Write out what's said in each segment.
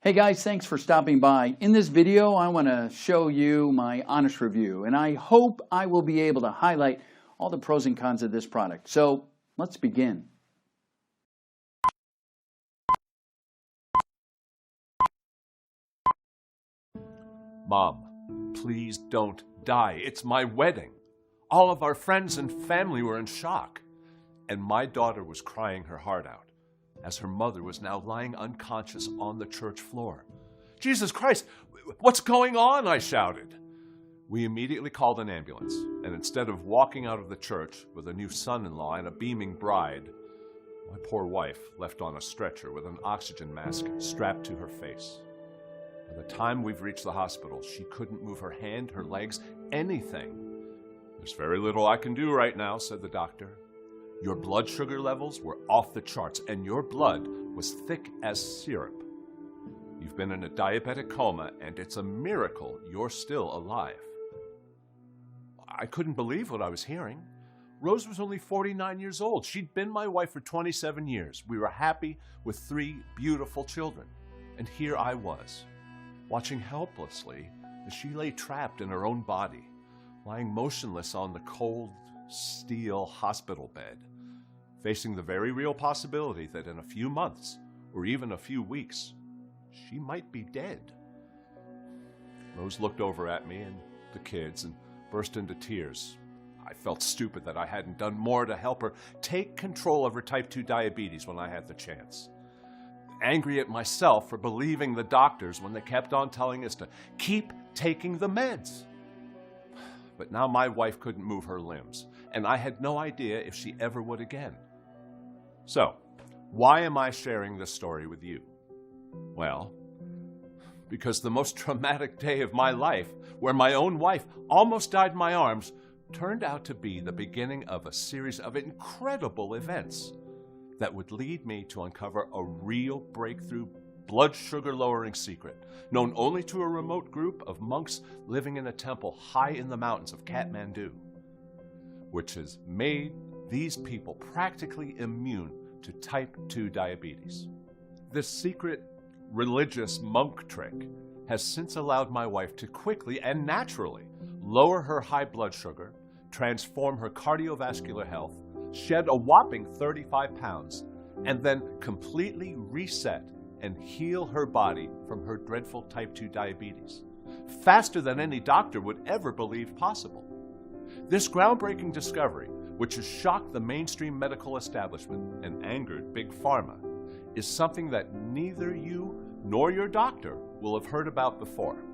Hey guys, thanks for stopping by. In this video, I want to show you my honest review, and I hope I will be able to highlight all the pros and cons of this product. So let's begin. Mom, please don't die. It's my wedding. All of our friends and family were in shock. And my daughter was crying her heart out as her mother was now lying unconscious on the church floor. Jesus Christ, what's going on? I shouted. We immediately called an ambulance, and instead of walking out of the church with a new son-in-law and a beaming bride, my poor wife left on a stretcher with an oxygen mask strapped to her face. By the time we've reached the hospital, she couldn't move her hand, her legs, anything. There's very little I can do right now, said the doctor. Your blood sugar levels were off the charts, and your blood was thick as syrup. You've been in a diabetic coma, and it's a miracle you're still alive. I couldn't believe what I was hearing. Rose was only 49 years old. She'd been my wife for 27 years. We were happy with 3 beautiful children. And here I was, watching helplessly as she lay trapped in her own body, lying motionless on the cold steel hospital bed, facing the very real possibility that in a few months, or even a few weeks, she might be dead. Rose looked over at me and the kids and burst into tears. I felt stupid that I hadn't done more to help her take control of her type 2 diabetes when I had the chance. Angry at myself for believing the doctors when they kept on telling us to keep taking the meds. But now my wife couldn't move her limbs, and I had no idea if she ever would again. So, why am I sharing this story with you? Well, because the most traumatic day of my life, where my own wife almost died in my arms, turned out to be the beginning of a series of incredible events that would lead me to uncover a real breakthrough blood sugar lowering secret, known only to a remote group of monks living in a temple high in the mountains of Kathmandu, which has made these people practically immune to type 2 diabetes. This secret religious monk trick has since allowed my wife to quickly and naturally lower her high blood sugar, transform her cardiovascular health, shed a whopping 35 pounds, and then completely reset and heal her body from her dreadful type 2 diabetes, faster than any doctor would ever believe possible. This groundbreaking discovery, which has shocked the mainstream medical establishment and angered Big Pharma, is something that neither you nor your doctor will have heard about before.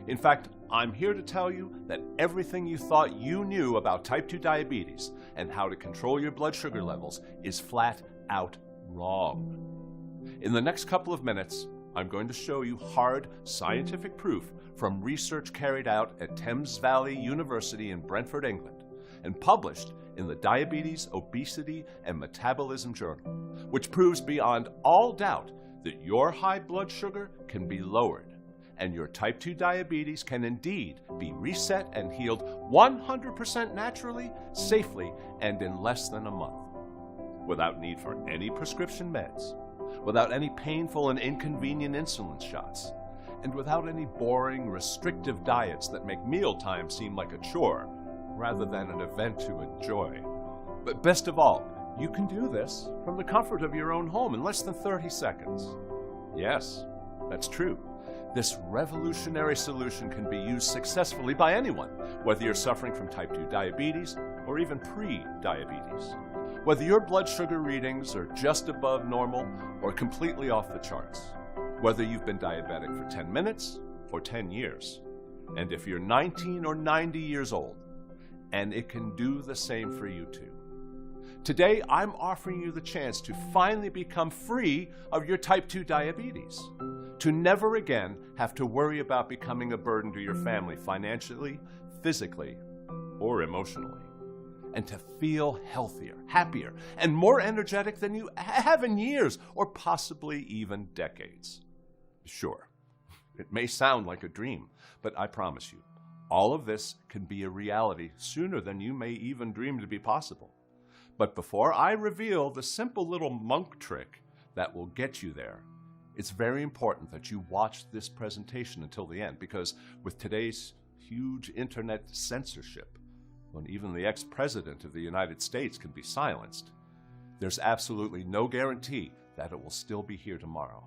In fact, I'm here to tell you that everything you thought you knew about type 2 diabetes and how to control your blood sugar levels is flat out wrong. In the next couple of minutes, I'm going to show you hard scientific proof from research carried out at Thames Valley University in Brentford, England, and published in the Diabetes, Obesity, and Metabolism Journal, which proves beyond all doubt that your high blood sugar can be lowered, and your type 2 diabetes can indeed be reset and healed 100% naturally, safely, and in less than a month, without need for any prescription meds, without any painful and inconvenient insulin shots, and without any boring, restrictive diets that make mealtime seem like a chore rather than an event to enjoy. But best of all, you can do this from the comfort of your own home in less than 30 seconds. Yes, that's true. This revolutionary solution can be used successfully by anyone, whether you're suffering from type 2 diabetes or even pre-diabetes. Whether your blood sugar readings are just above normal or completely off the charts. Whether you've been diabetic for 10 minutes or 10 years. And if you're 19 or 90 years old, and it can do the same for you too. Today, I'm offering you the chance to finally become free of your type 2 diabetes, to never again have to worry about becoming a burden to your family financially, physically, or emotionally, and to feel healthier, happier, and more energetic than you have in years, or possibly even decades. Sure, it may sound like a dream, but I promise you, all of this can be a reality sooner than you may even dream to be possible. But before I reveal the simple little monk trick that will get you there, it's very important that you watch this presentation until the end, because with today's huge internet censorship, when even the ex-president of the United States can be silenced, there's absolutely no guarantee that it will still be here tomorrow,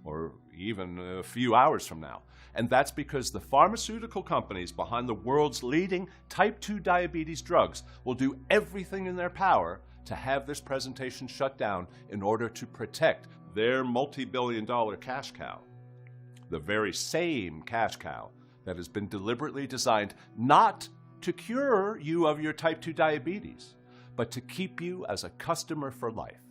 or even a few hours from now. And that's because the pharmaceutical companies behind the world's leading type 2 diabetes drugs will do everything in their power to have this presentation shut down in order to protect their multi-billion-dollar cash cow. The very same cash cow that has been deliberately designed not to cure you of your type 2 diabetes, but to keep you as a customer for life.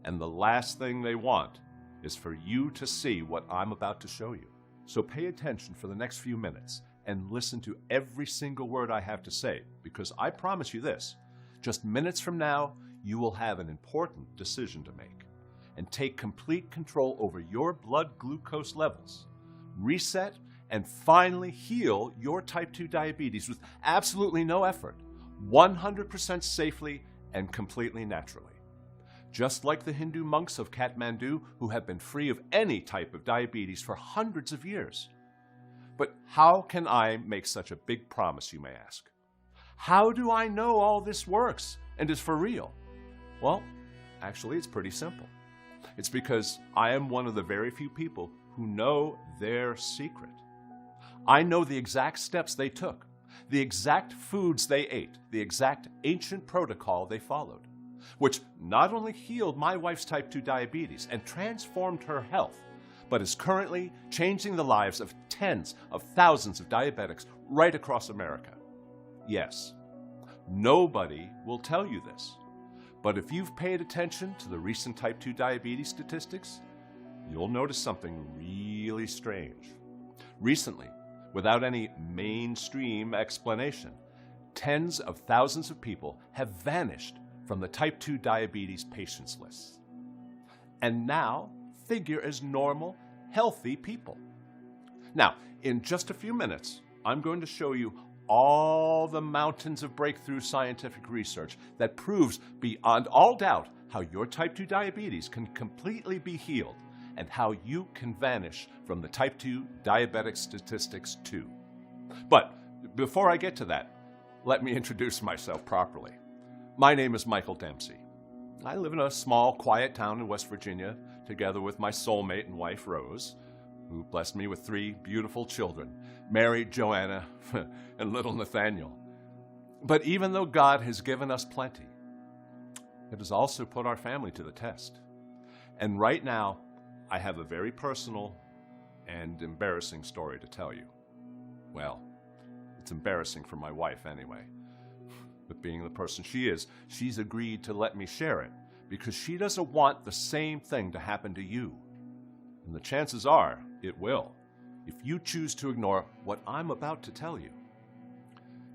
And the last thing they want is for you to see what I'm about to show you. So pay attention for the next few minutes and listen to every single word I have to say, because I promise you this, just minutes from now, you will have an important decision to make and take complete control over your blood glucose levels, reset, and finally heal your type 2 diabetes with absolutely no effort, 100% safely and completely naturally. Just like the Hindu monks of Kathmandu who have been free of any type of diabetes for hundreds of years. But how can I make such a big promise, you may ask? How do I know all this works and is for real? Well, actually, it's pretty simple. It's because I am one of the very few people who know their secret. I know the exact steps they took, the exact foods they ate, the exact ancient protocol they followed, which not only healed my wife's type 2 diabetes and transformed her health, but is currently changing the lives of tens of thousands of diabetics right across America. Yes, nobody will tell you this, but if you've paid attention to the recent type 2 diabetes statistics, you'll notice something really strange. Recently, without any mainstream explanation, tens of thousands of people have vanished from the type 2 diabetes patients list, and now figure as normal, healthy people. Now, in just a few minutes, I'm going to show you all the mountains of breakthrough scientific research that proves beyond all doubt how your type 2 diabetes can completely be healed and how you can vanish from the type 2 diabetic statistics too. But before I get to that, let me introduce myself properly. My name is Michael Dempsey. I live in a small, quiet town in West Virginia, together with my soulmate and wife, Rose, who blessed me with 3 beautiful children, Mary, Joanna, and little Nathaniel. But even though God has given us plenty, it has also put our family to the test. And right now, I have a very personal and embarrassing story to tell you. Well, it's embarrassing for my wife anyway. But being the person she is, she's agreed to let me share it because she doesn't want the same thing to happen to you. And the chances are it will, if you choose to ignore what I'm about to tell you.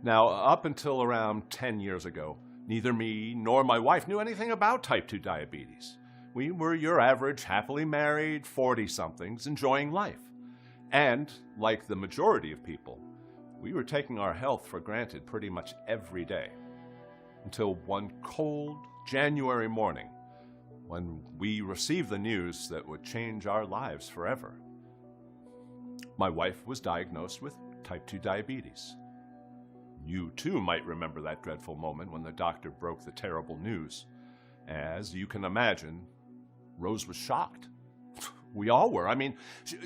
Now, up until around 10 years ago, neither me nor my wife knew anything about type 2 diabetes. We were your average, happily married 40-somethings enjoying life. And, like the majority of people, we were taking our health for granted pretty much every day. Until one cold January morning, when we received the news that would change our lives forever. My wife was diagnosed with type 2 diabetes. You too might remember that dreadful moment when the doctor broke the terrible news. As you can imagine, Rose was shocked. We all were. I mean,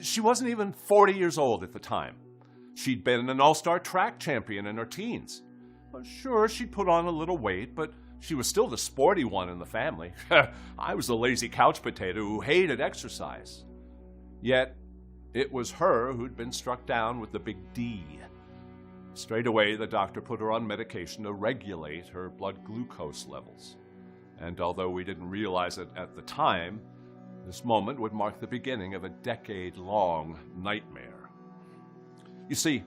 she wasn't even 40 years old at the time. She'd been an all-star track champion in her teens. Sure, she'd put on a little weight, but she was still the sporty one in the family. I was the lazy couch potato who hated exercise. Yet, it was her who'd been struck down with the big D. Straight away, the doctor put her on medication to regulate her blood glucose levels. And although we didn't realize it at the time, this moment would mark the beginning of a decade-long nightmare. You see,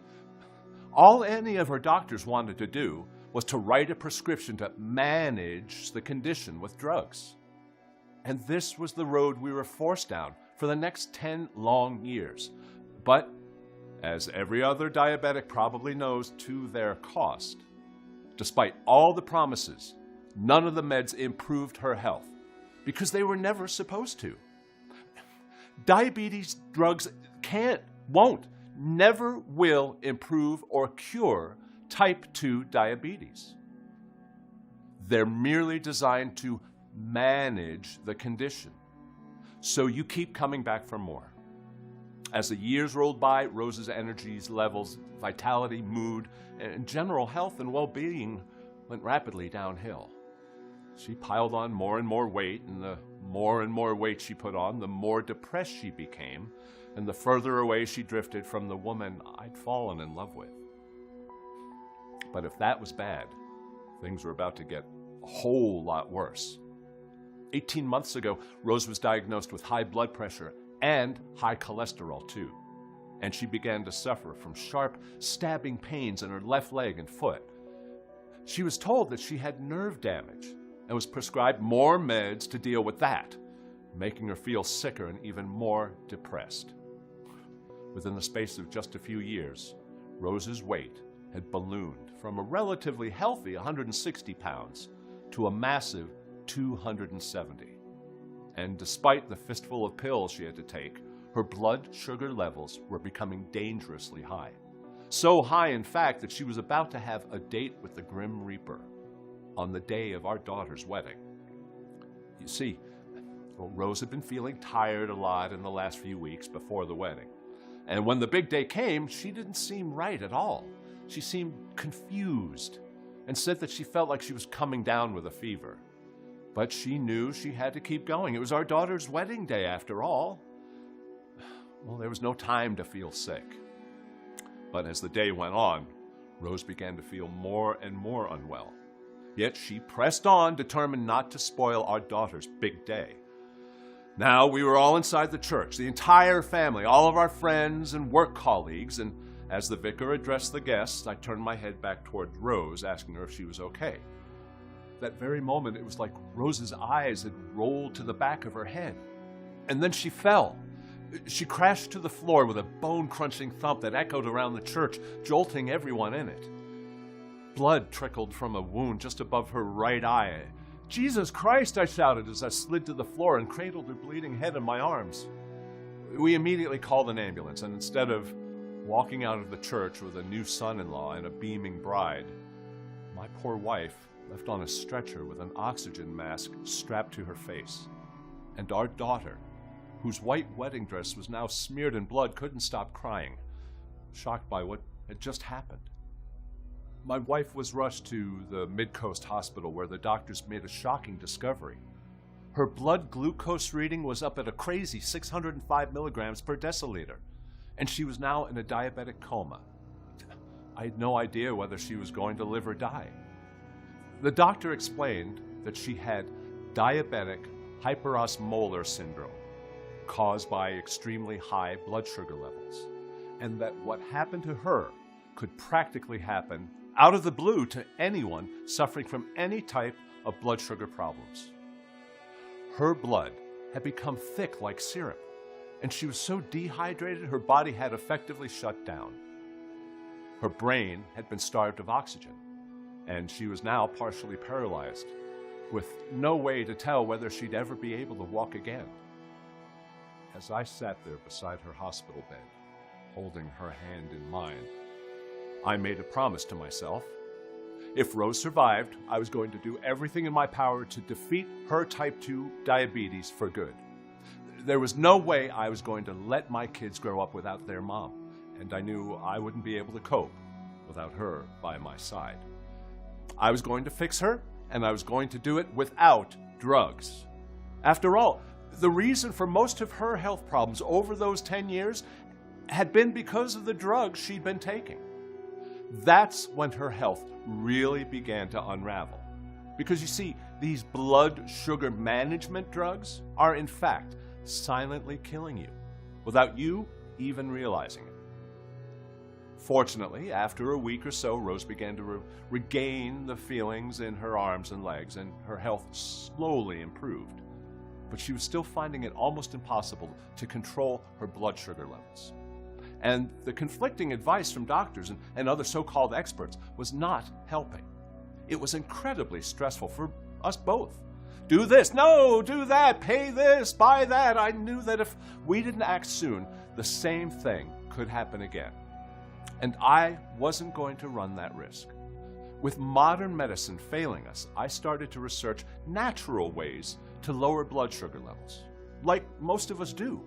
all any of her doctors wanted to do was to write a prescription to manage the condition with drugs. And this was the road we were forced down for the next 10 long years. But, as every other diabetic probably knows to their cost, despite all the promises, none of the meds improved her health because they were never supposed to. Diabetes drugs can't, won't, never will improve or cure type 2 diabetes. They're merely designed to manage the condition, so you keep coming back for more. As the years rolled by, Rose's energy levels, vitality, mood, and general health and well-being went rapidly downhill. She piled on more and more weight, and the more and more weight she put on, the more depressed she became, and the further away she drifted from the woman I'd fallen in love with. But if that was bad, things were about to get a whole lot worse. 18 months ago, Rose was diagnosed with high blood pressure and high cholesterol too. And she began to suffer from sharp, stabbing pains in her left leg and foot. She was told that she had nerve damage and was prescribed more meds to deal with that, making her feel sicker and even more depressed. Within the space of just a few years, Rose's weight had ballooned from a relatively healthy 160 pounds to a massive 270. And despite the fistful of pills she had to take, her blood sugar levels were becoming dangerously high. So high, in fact, that she was about to have a date with the Grim Reaper on the day of our daughter's wedding. You see, Rose had been feeling tired a lot in the last few weeks before the wedding. And when the big day came, she didn't seem right at all. She seemed confused and said that she felt like she was coming down with a fever. But she knew she had to keep going. It was our daughter's wedding day, after all. Well, there was no time to feel sick. But as the day went on, Rose began to feel more and more unwell. Yet she pressed on, determined not to spoil our daughter's big day. Now we were all inside the church, the entire family, all of our friends and work colleagues, and as the vicar addressed the guests, I turned my head back toward Rose, asking her if she was okay. That very moment, it was like Rose's eyes had rolled to the back of her head. And then she fell. She crashed to the floor with a bone-crunching thump that echoed around the church, jolting everyone in it. Blood trickled from a wound just above her right eye. "Jesus Christ!" I shouted as I slid to the floor and cradled her bleeding head in my arms. We immediately called an ambulance, and instead of walking out of the church with a new son-in-law and a beaming bride, my poor wife left on a stretcher with an oxygen mask strapped to her face. And our daughter, whose white wedding dress was now smeared in blood, couldn't stop crying, shocked by what had just happened. My wife was rushed to the Mid-Coast Hospital, where the doctors made a shocking discovery. Her blood glucose reading was up at a crazy 605 milligrams per deciliter, and she was now in a diabetic coma. I had no idea whether she was going to live or die. The doctor explained that she had diabetic hyperosmolar syndrome, caused by extremely high blood sugar levels, and that what happened to her could practically happen out of the blue to anyone suffering from any type of blood sugar problems. Her blood had become thick like syrup, and she was so dehydrated her body had effectively shut down. Her brain had been starved of oxygen, and she was now partially paralyzed, with no way to tell whether she'd ever be able to walk again. As I sat there beside her hospital bed, holding her hand in mine, I made a promise to myself. If Rose survived, I was going to do everything in my power to defeat her type 2 diabetes for good. There was no way I was going to let my kids grow up without their mom, and I knew I wouldn't be able to cope without her by my side. I was going to fix her, and I was going to do it without drugs. After all, the reason for most of her health problems over those 10 years had been because of the drugs she'd been taking. That's when her health really began to unravel. Because you see, these blood sugar management drugs are in fact silently killing you, without you even realizing it. Fortunately, after a week or so, Rose began to regain the feelings in her arms and legs, and her health slowly improved. But she was still finding it almost impossible to control her blood sugar levels. And the conflicting advice from doctors and other so-called experts was not helping. It was incredibly stressful for us both. Do this, no, do that, pay this, buy that. I knew that if we didn't act soon, the same thing could happen again. And I wasn't going to run that risk. With modern medicine failing us, I started to research natural ways to lower blood sugar levels, like most of us do.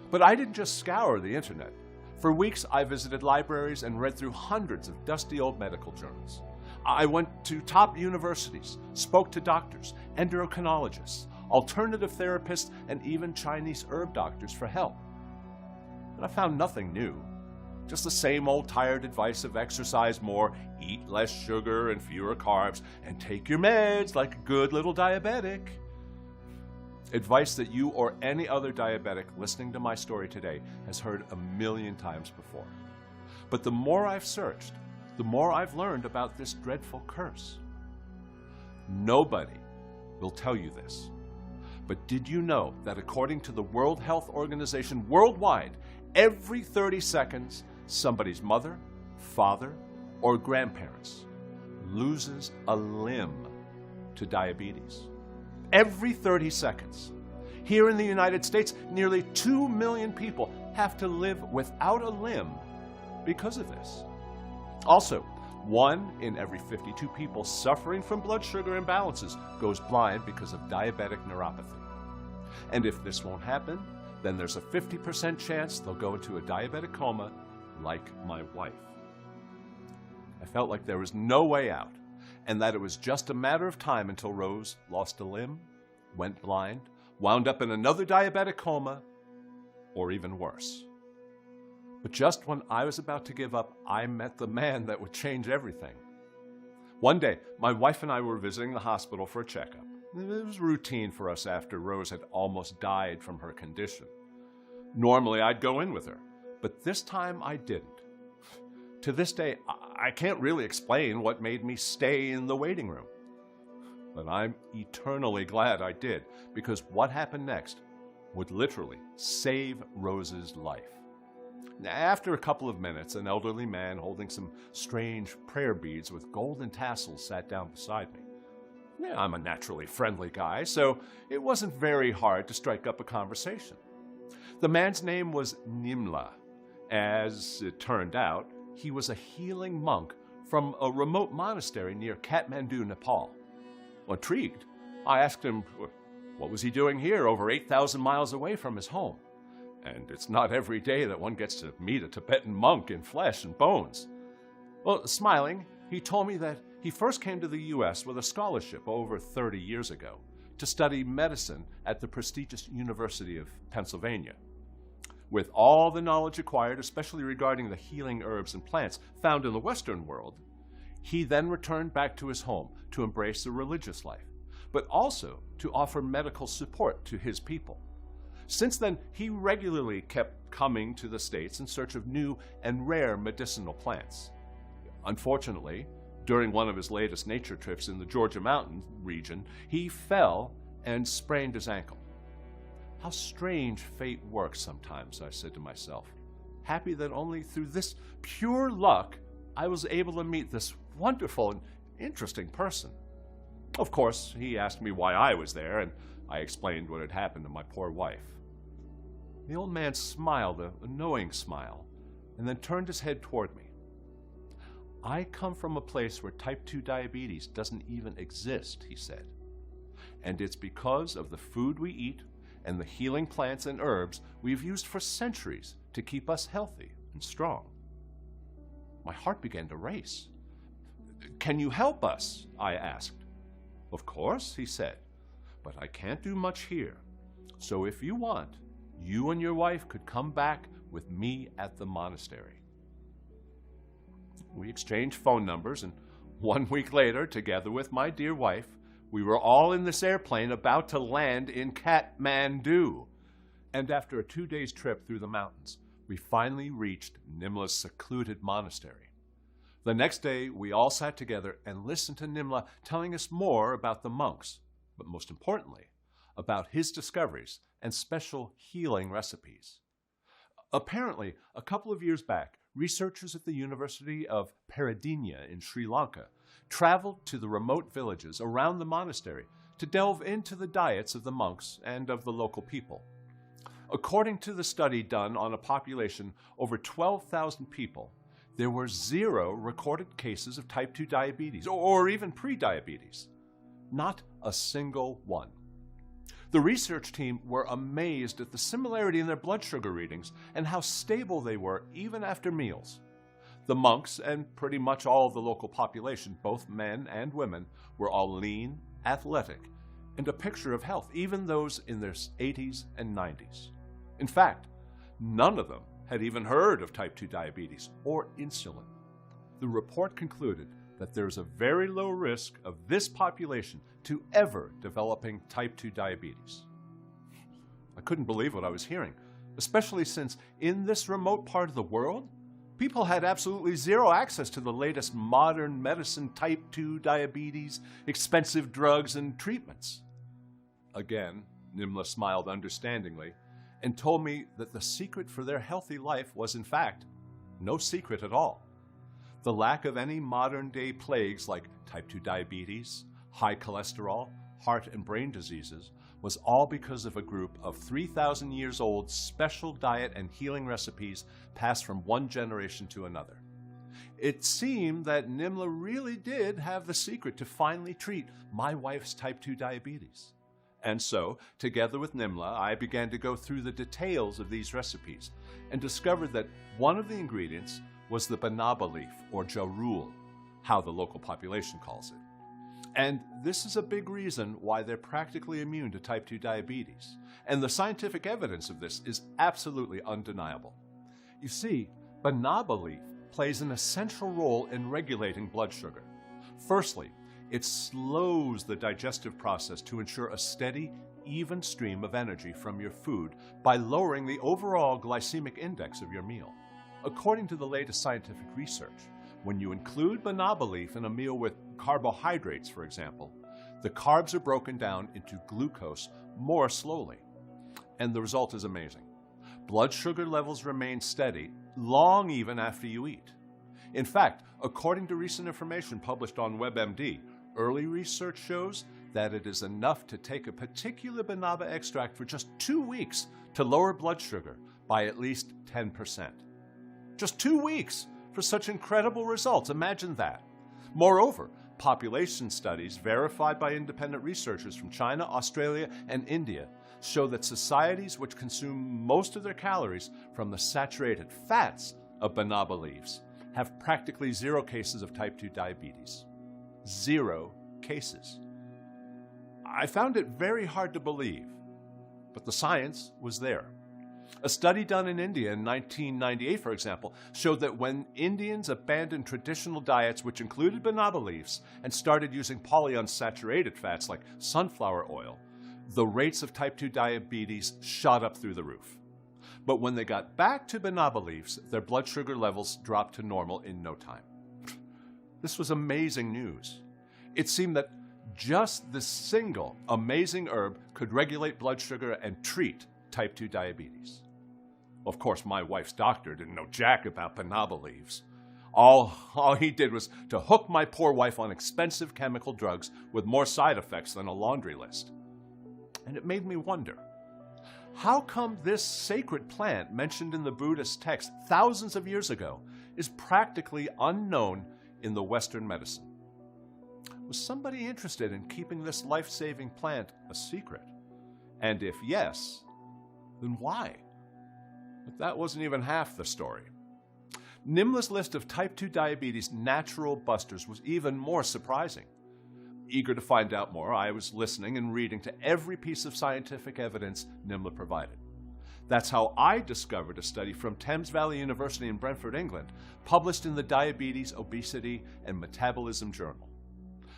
But I didn't just scour the internet. For weeks, I visited libraries and read through hundreds of dusty old medical journals. I went to top universities, spoke to doctors, endocrinologists, alternative therapists, and even Chinese herb doctors for help. But I found nothing new. Just the same old tired advice of exercise more, eat less sugar and fewer carbs, and take your meds like a good little diabetic. Advice that you or any other diabetic listening to my story today has heard a million times before. But the more I've searched, the more I've learned about this dreadful curse. Nobody will tell you this. But did you know that according to the World Health Organization worldwide, every 30 seconds, somebody's mother, father, or grandparents loses a limb to diabetes? Every 30 seconds. Here in the United States, nearly 2 million people have to live without a limb because of this. Also, 1 in every 52 people suffering from blood sugar imbalances goes blind because of diabetic neuropathy. And if this won't happen, then there's a 50% chance they'll go into a diabetic coma like my wife. I felt like there was no way out, and that it was just a matter of time until Rose lost a limb, went blind, wound up in another diabetic coma, or even worse. But just when I was about to give up, I met the man that would change everything. One day, my wife and I were visiting the hospital for a checkup. It was routine for us after Rose had almost died from her condition. Normally, I'd go in with her, but this time I didn't. To this day, I can't really explain what made me stay in the waiting room. But I'm eternally glad I did, because what happened next would literally save Rose's life. After a couple of minutes, an elderly man holding some strange prayer beads with golden tassels sat down beside me. I'm a naturally friendly guy, so it wasn't very hard to strike up a conversation. The man's name was Nimla. As it turned out, he was a healing monk from a remote monastery near Kathmandu, Nepal. Intrigued, I asked him what was he doing here over 8,000 miles away from his home. And it's not every day that one gets to meet a Tibetan monk in flesh and bones. Well, smiling, he told me that he first came to the U.S. with a scholarship over 30 years ago to study medicine at the prestigious University of Pennsylvania. With all the knowledge acquired, especially regarding the healing herbs and plants found in the Western world, he then returned back to his home to embrace a religious life, but also to offer medical support to his people. Since then, he regularly kept coming to the States in search of new and rare medicinal plants. Unfortunately, during one of his latest nature trips in the Georgia Mountain region, he fell and sprained his ankle. How strange fate works sometimes, I said to myself, happy that only through this pure luck I was able to meet this wonderful and interesting person. Of course, he asked me why I was there, and I explained what had happened to my poor wife. The old man smiled, a knowing smile, and then turned his head toward me. I come from a place where type 2 diabetes doesn't even exist, he said. And it's because of the food we eat and the healing plants and herbs we've used for centuries to keep us healthy and strong. My heart began to race. Can you help us? I asked. Of course, he said, but I can't do much here. So if you want, you and your wife could come back with me at the monastery. We exchanged phone numbers, and 1 week later, together with my dear wife, we were all in this airplane about to land in Kathmandu. And after a 2-day trip through the mountains, we finally reached Nimla's secluded monastery. The next day, we all sat together and listened to Nimla telling us more about the monks, but most importantly, about his discoveries and special healing recipes. Apparently, a couple of years back, researchers at the University of Peradeniya in Sri Lanka traveled to the remote villages around the monastery to delve into the diets of the monks and of the local people. According to the study done on a population over 12,000 people, there were 0 recorded cases of type 2 diabetes or even prediabetes. Not a single one. The research team were amazed at the similarity in their blood sugar readings and how stable they were even after meals. The monks and pretty much all of the local population, both men and women, were all lean, athletic, and a picture of health, even those in their 80s and 90s. In fact, none of them had even heard of type 2 diabetes or insulin. The report concluded that there is a very low risk of this population to ever developing type 2 diabetes. I couldn't believe what I was hearing, especially since in this remote part of the world, people had absolutely 0 access to the latest modern medicine, type 2 diabetes, expensive drugs, and treatments. Again, Nimla smiled understandingly and told me that the secret for their healthy life was, in fact, no secret at all. The lack of any modern-day plagues like type 2 diabetes, high cholesterol, heart and brain diseases was all because of a group of 3,000 years old special diet and healing recipes passed from one generation to another. It seemed that Nimla really did have the secret to finally treat my wife's type 2 diabetes. And so, together with Nimla, I began to go through the details of these recipes and discovered that one of the ingredients was the banaba leaf, or jarul, how the local population calls it. And this is a big reason why they're practically immune to type 2 diabetes. And the scientific evidence of this is absolutely undeniable. You see, banaba leaf plays an essential role in regulating blood sugar. Firstly, it slows the digestive process to ensure a steady, even stream of energy from your food by lowering the overall glycemic index of your meal. According to the latest scientific research, when you include banaba leaf in a meal with carbohydrates, for example, the carbs are broken down into glucose more slowly. And the result is amazing. Blood sugar levels remain steady long even after you eat. In fact, according to recent information published on WebMD, early research shows that it is enough to take a particular banaba extract for just 2 weeks to lower blood sugar by at least 10%. Just 2 weeks for such incredible results. Imagine that. Moreover, population studies verified by independent researchers from China, Australia, and India show that societies which consume most of their calories from the saturated fats of banaba leaves have practically 0 cases of type 2 diabetes. 0 cases. I found it very hard to believe, but the science was there. A study done in India in 1998, for example, showed that when Indians abandoned traditional diets which included banaba leaves and started using polyunsaturated fats like sunflower oil, the rates of type 2 diabetes shot up through the roof. But when they got back to banaba leaves, their blood sugar levels dropped to normal in no time. This was amazing news. It seemed that just this single amazing herb could regulate blood sugar and treat type 2 diabetes. Of course, my wife's doctor didn't know jack about banaba leaves. All he did was to hook my poor wife on expensive chemical drugs with more side effects than a laundry list. And it made me wonder, how come this sacred plant mentioned in the Buddhist text thousands of years ago is practically unknown in the Western medicine? Was somebody interested in keeping this life-saving plant a secret? And if yes, then why? But that wasn't even half the story. Nimla's list of type 2 diabetes natural busters was even more surprising. Eager to find out more, I was listening and reading to every piece of scientific evidence Nimla provided. That's how I discovered a study from Thames Valley University in Brentford, England, published in the Diabetes, Obesity, and Metabolism Journal,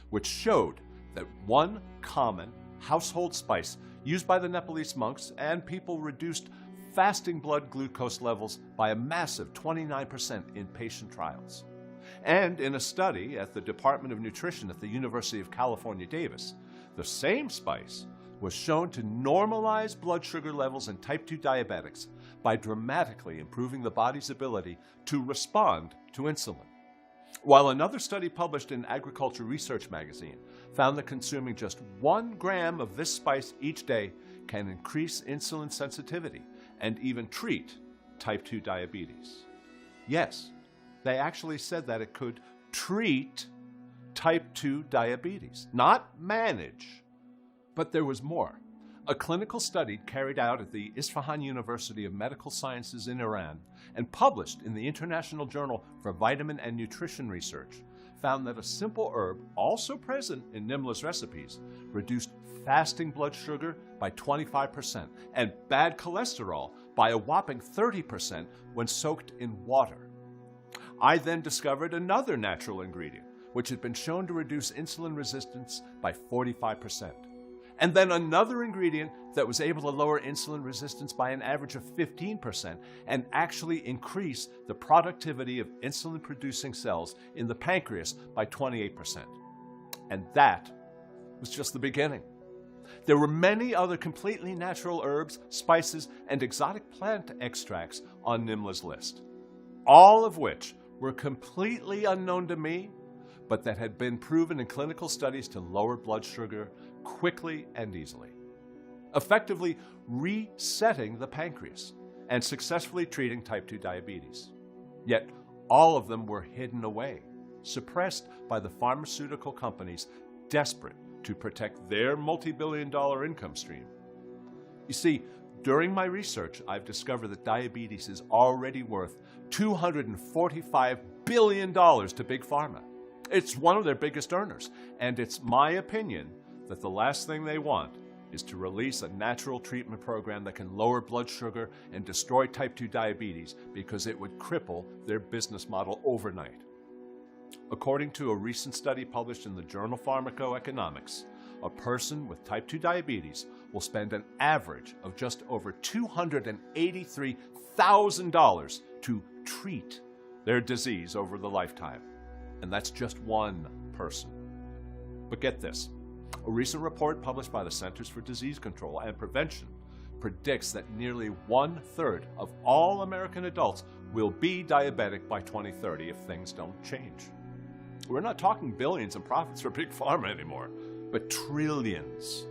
which showed that one common household spice used by the Nepalese monks and people reduced fasting blood glucose levels by a massive 29% in patient trials. And in a study at the Department of Nutrition at the University of California, Davis, the same spice was shown to normalize blood sugar levels in type 2 diabetics by dramatically improving the body's ability to respond to insulin. While another study published in Agriculture Research magazine found that consuming just 1 gram of this spice each day can increase insulin sensitivity and even treat type 2 diabetes. Yes, they actually said that it could treat type 2 diabetes, not manage. But there was more. A clinical study carried out at the Isfahan University of Medical Sciences in Iran and published in the International Journal for Vitamin and Nutrition Research found that a simple herb, also present in Nimla's recipes, reduced fasting blood sugar by 25% and bad cholesterol by a whopping 30% when soaked in water. I then discovered another natural ingredient, which had been shown to reduce insulin resistance by 45%. And then another ingredient that was able to lower insulin resistance by an average of 15% and actually increase the productivity of insulin-producing cells in the pancreas by 28%. And that was just the beginning. There were many other completely natural herbs, spices, and exotic plant extracts on Nimla's list, all of which were completely unknown to me, but that had been proven in clinical studies to lower blood sugar quickly and easily, effectively resetting the pancreas and successfully treating type 2 diabetes. Yet all of them were hidden away, suppressed by the pharmaceutical companies desperate to protect their multi-billion-dollar income stream. You see, during my research, I've discovered that diabetes is already worth $245 billion to Big Pharma. It's one of their biggest earners, and it's my opinion that the last thing they want is to release a natural treatment program that can lower blood sugar and destroy type 2 diabetes because it would cripple their business model overnight. According to a recent study published in the journal Pharmacoeconomics, a person with type 2 diabetes will spend an average of just over $283,000 to treat their disease over the lifetime. And that's just one person. But get this. A recent report published by the Centers for Disease Control and Prevention predicts that nearly 1/3 of all American adults will be diabetic by 2030 if things don't change. We're not talking billions in profits for Big Pharma anymore, but trillions.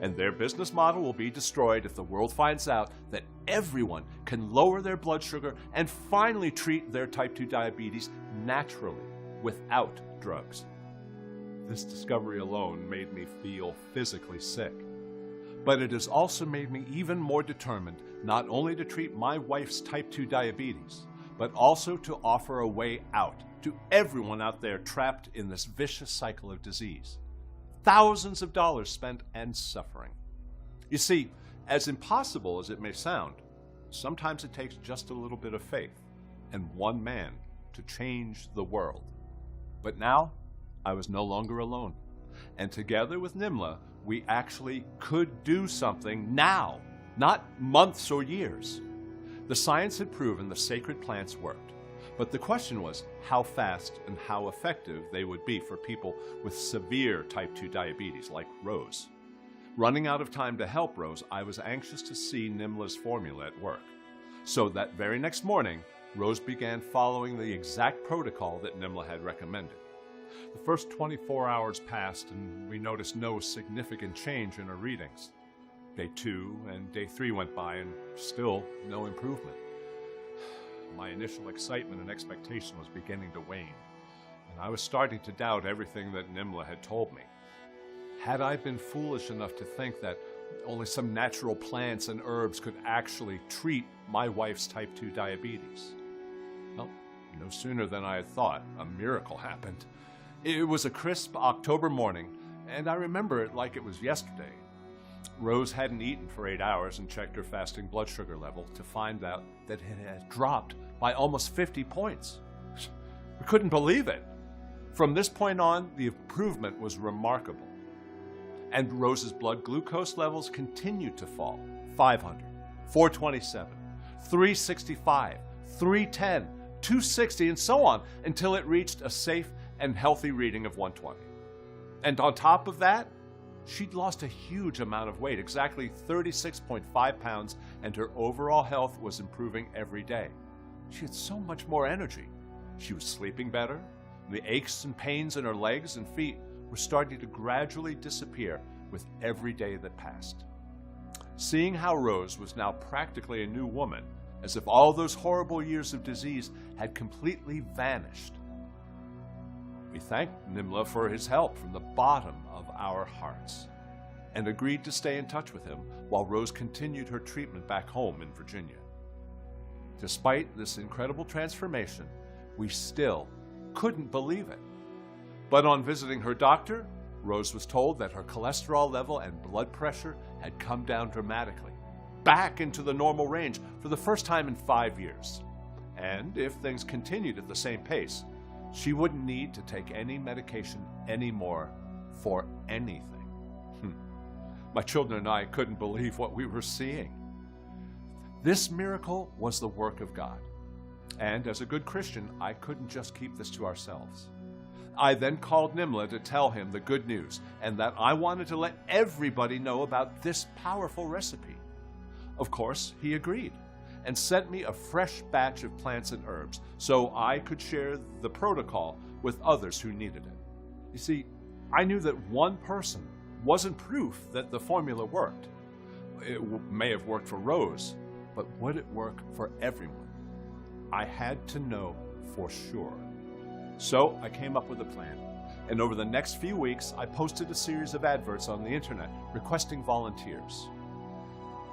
And their business model will be destroyed if the world finds out that everyone can lower their blood sugar and finally treat their type 2 diabetes naturally, without drugs. This discovery alone made me feel physically sick. But it has also made me even more determined not only to treat my wife's type 2 diabetes, but also to offer a way out to everyone out there trapped in this vicious cycle of disease. Thousands of dollars spent and suffering. You see, as impossible as it may sound, sometimes it takes just a little bit of faith and one man to change the world. But now, I was no longer alone. And together with Nimla, we actually could do something now, not months or years. The science had proven the sacred plants worked. But the question was how fast and how effective they would be for people with severe type 2 diabetes like Rose. Running out of time to help Rose, I was anxious to see Nimla's formula at work. So that very next morning, Rose began following the exact protocol that Nimla had recommended. The first 24 hours passed and we noticed no significant change in her readings. Day 2 and day 3 went by and still no improvement. My initial excitement and expectation was beginning to wane, and I was starting to doubt everything that Nimla had told me. Had I been foolish enough to think that only some natural plants and herbs could actually treat my wife's type 2 diabetes? Well, no sooner than I had thought, a miracle happened. It was a crisp October morning, and I remember it like it was yesterday. Rose hadn't eaten for 8 hours and checked her fasting blood sugar level to find out that it had dropped by almost 50 points. We couldn't believe it. From this point on, the improvement was remarkable. And Rose's blood glucose levels continued to fall. 500, 427, 365, 310, 260, and so on, until it reached a safe and healthy reading of 120. And on top of that, she'd lost a huge amount of weight, exactly 36.5 pounds, and her overall health was improving every day. She had so much more energy. She was sleeping better. The aches and pains in her legs and feet was starting to gradually disappear with every day that passed. Seeing how Rose was now practically a new woman, as if all those horrible years of disease had completely vanished, we thanked Nimla for his help from the bottom of our hearts and agreed to stay in touch with him while Rose continued her treatment back home in Virginia. Despite this incredible transformation, we still couldn't believe it. But on visiting her doctor, Rose was told that her cholesterol level and blood pressure had come down dramatically, back into the normal range for the first time in 5 years. And if things continued at the same pace, she wouldn't need to take any medication anymore for anything. My children and I couldn't believe what we were seeing. This miracle was the work of God. And as a good Christian, I couldn't just keep this to ourselves. I then called Nimla to tell him the good news and that I wanted to let everybody know about this powerful recipe. Of course, he agreed and sent me a fresh batch of plants and herbs so I could share the protocol with others who needed it. You see, I knew that one person wasn't proof that the formula worked. It may have worked for Rose, but would it work for everyone? I had to know for sure. So I came up with a plan, and over the next few weeks, I posted a series of adverts on the internet requesting volunteers.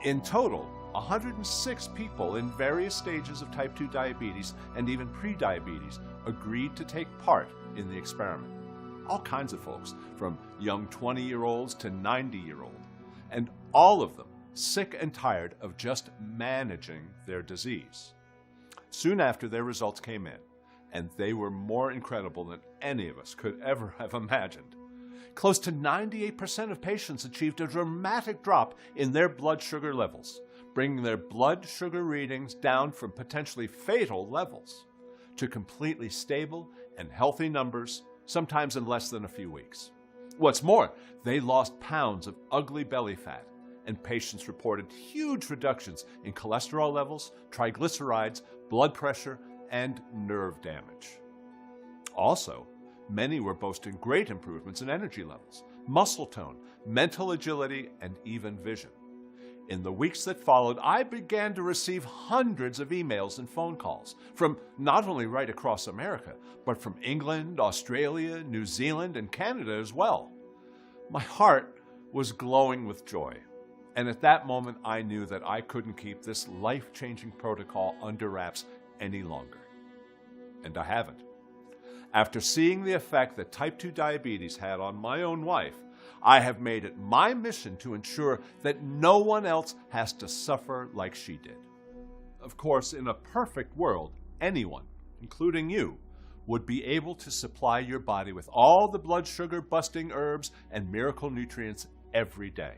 In total, 106 people in various stages of type 2 diabetes and even pre-diabetes agreed to take part in the experiment. All kinds of folks, from young 20-year-olds to 90-year-old, and all of them sick and tired of just managing their disease. Soon after, their results came in, and they were more incredible than any of us could ever have imagined. Close to 98% of patients achieved a dramatic drop in their blood sugar levels, bringing their blood sugar readings down from potentially fatal levels to completely stable and healthy numbers, sometimes in less than a few weeks. What's more, they lost pounds of ugly belly fat, and patients reported huge reductions in cholesterol levels, triglycerides, blood pressure, and nerve damage. Also, many were boasting great improvements in energy levels, muscle tone, mental agility, and even vision. In the weeks that followed, I began to receive hundreds of emails and phone calls from not only right across America, but from England, Australia, New Zealand, and Canada as well. My heart was glowing with joy, and at that moment I knew that I couldn't keep this life-changing protocol under wraps any longer. And I haven't. After seeing the effect that type 2 diabetes had on my own wife, I have made it my mission to ensure that no one else has to suffer like she did. Of course, in a perfect world, anyone, including you, would be able to supply your body with all the blood sugar busting herbs and miracle nutrients every day.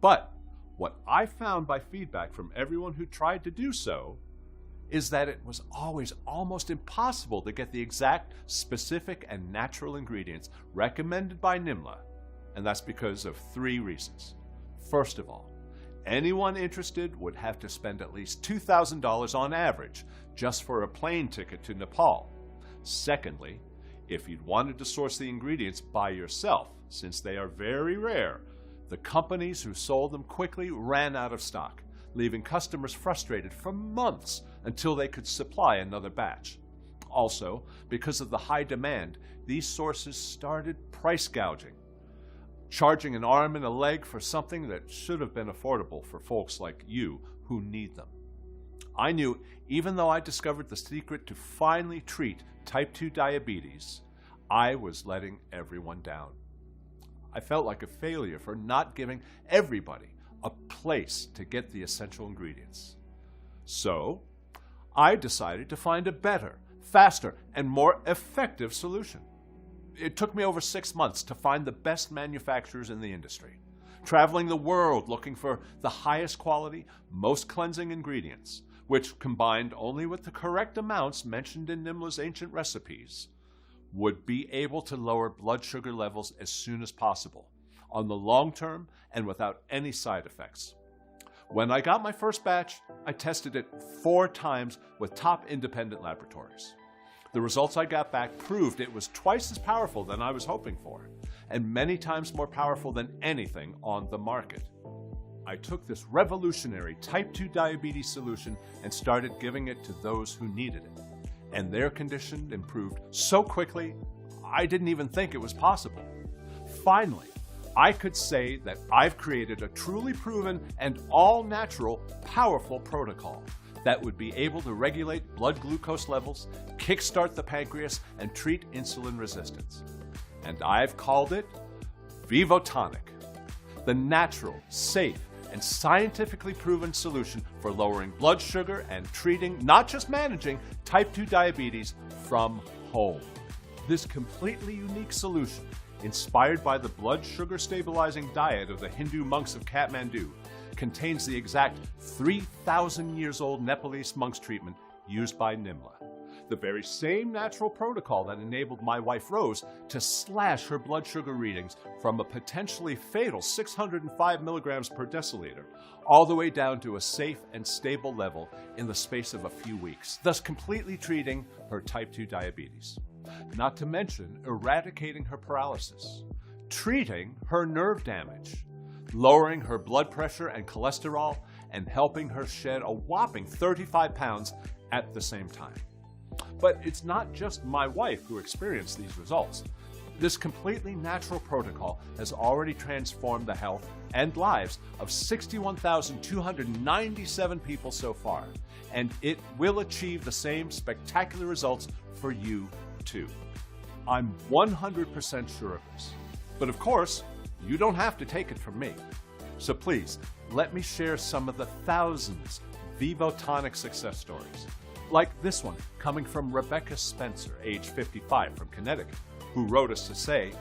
But what I found by feedback from everyone who tried to do so is that it was always almost impossible to get the exact, specific, and natural ingredients recommended by Nimla. And that's because of 3 reasons. First of all, anyone interested would have to spend at least $2,000 on average just for a plane ticket to Nepal. Secondly, if you'd wanted to source the ingredients by yourself, since they are very rare, the companies who sold them quickly ran out of stock, leaving customers frustrated for months until they could supply another batch. Also, because of the high demand, these sources started price gouging, charging an arm and a leg for something that should have been affordable for folks like you who need them. I knew even though I discovered the secret to finally treat type 2 diabetes, I was letting everyone down. I felt like a failure for not giving everybody a place to get the essential ingredients. So, I decided to find a better, faster, and more effective solution. It took me over 6 months to find the best manufacturers in the industry, traveling the world looking for the highest quality, most cleansing ingredients, which, combined only with the correct amounts mentioned in Nimla's ancient recipes, would be able to lower blood sugar levels as soon as possible, on the long term and without any side effects. When I got my first batch, I tested it 4 times with top independent laboratories. The results I got back proved it was twice as powerful than I was hoping for, and many times more powerful than anything on the market. I took this revolutionary type 2 diabetes solution and started giving it to those who needed it. And their condition improved so quickly, I didn't even think it was possible. Finally, I could say that I've created a truly proven and all-natural, powerful protocol that would be able to regulate blood glucose levels, kickstart the pancreas, and treat insulin resistance. And I've called it Vivo Tonic, the natural, safe, and scientifically proven solution for lowering blood sugar and treating, not just managing, type 2 diabetes from home. This completely unique solution, inspired by the blood sugar stabilizing diet of the Hindu monks of Kathmandu, contains the exact 3,000 years old Nepalese monks treatment used by Nimla. The very same natural protocol that enabled my wife Rose to slash her blood sugar readings from a potentially fatal 605 milligrams per deciliter all the way down to a safe and stable level in the space of a few weeks, thus completely treating her type 2 diabetes. Not to mention eradicating her paralysis, treating her nerve damage, lowering her blood pressure and cholesterol, and helping her shed a whopping 35 pounds at the same time. But it's not just my wife who experienced these results. This completely natural protocol has already transformed the health and lives of 61,297 people so far, and it will achieve the same spectacular results for you too. I'm 100% sure of this. But of course, you don't have to take it from me. So please, let me share some of the thousands Vivo Tonic success stories. Like this one coming from Rebecca Spencer, age 55, from Connecticut, who wrote us to say,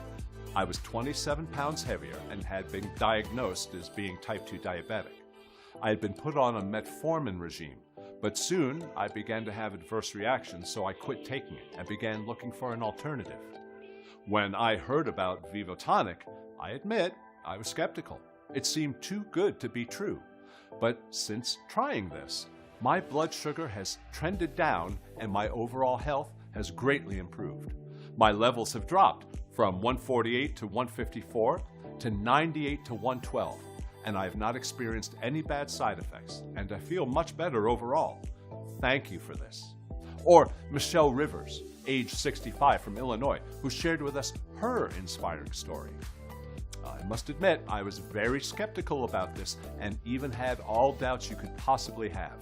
I was 27 pounds heavier and had been diagnosed as being type 2 diabetic. I had been put on a metformin regime, but soon I began to have adverse reactions, so I quit taking it and began looking for an alternative. When I heard about Vivo Tonic, I admit I was skeptical. It seemed too good to be true. But since trying this, my blood sugar has trended down and my overall health has greatly improved. My levels have dropped from 148 to 154 to 98 to 112, and I have not experienced any bad side effects, and I feel much better overall. Thank you for this. Or Michelle Rivers, age 65, from Illinois, who shared with us her inspiring story. I must admit, I was very skeptical about this and even had all doubts you could possibly have.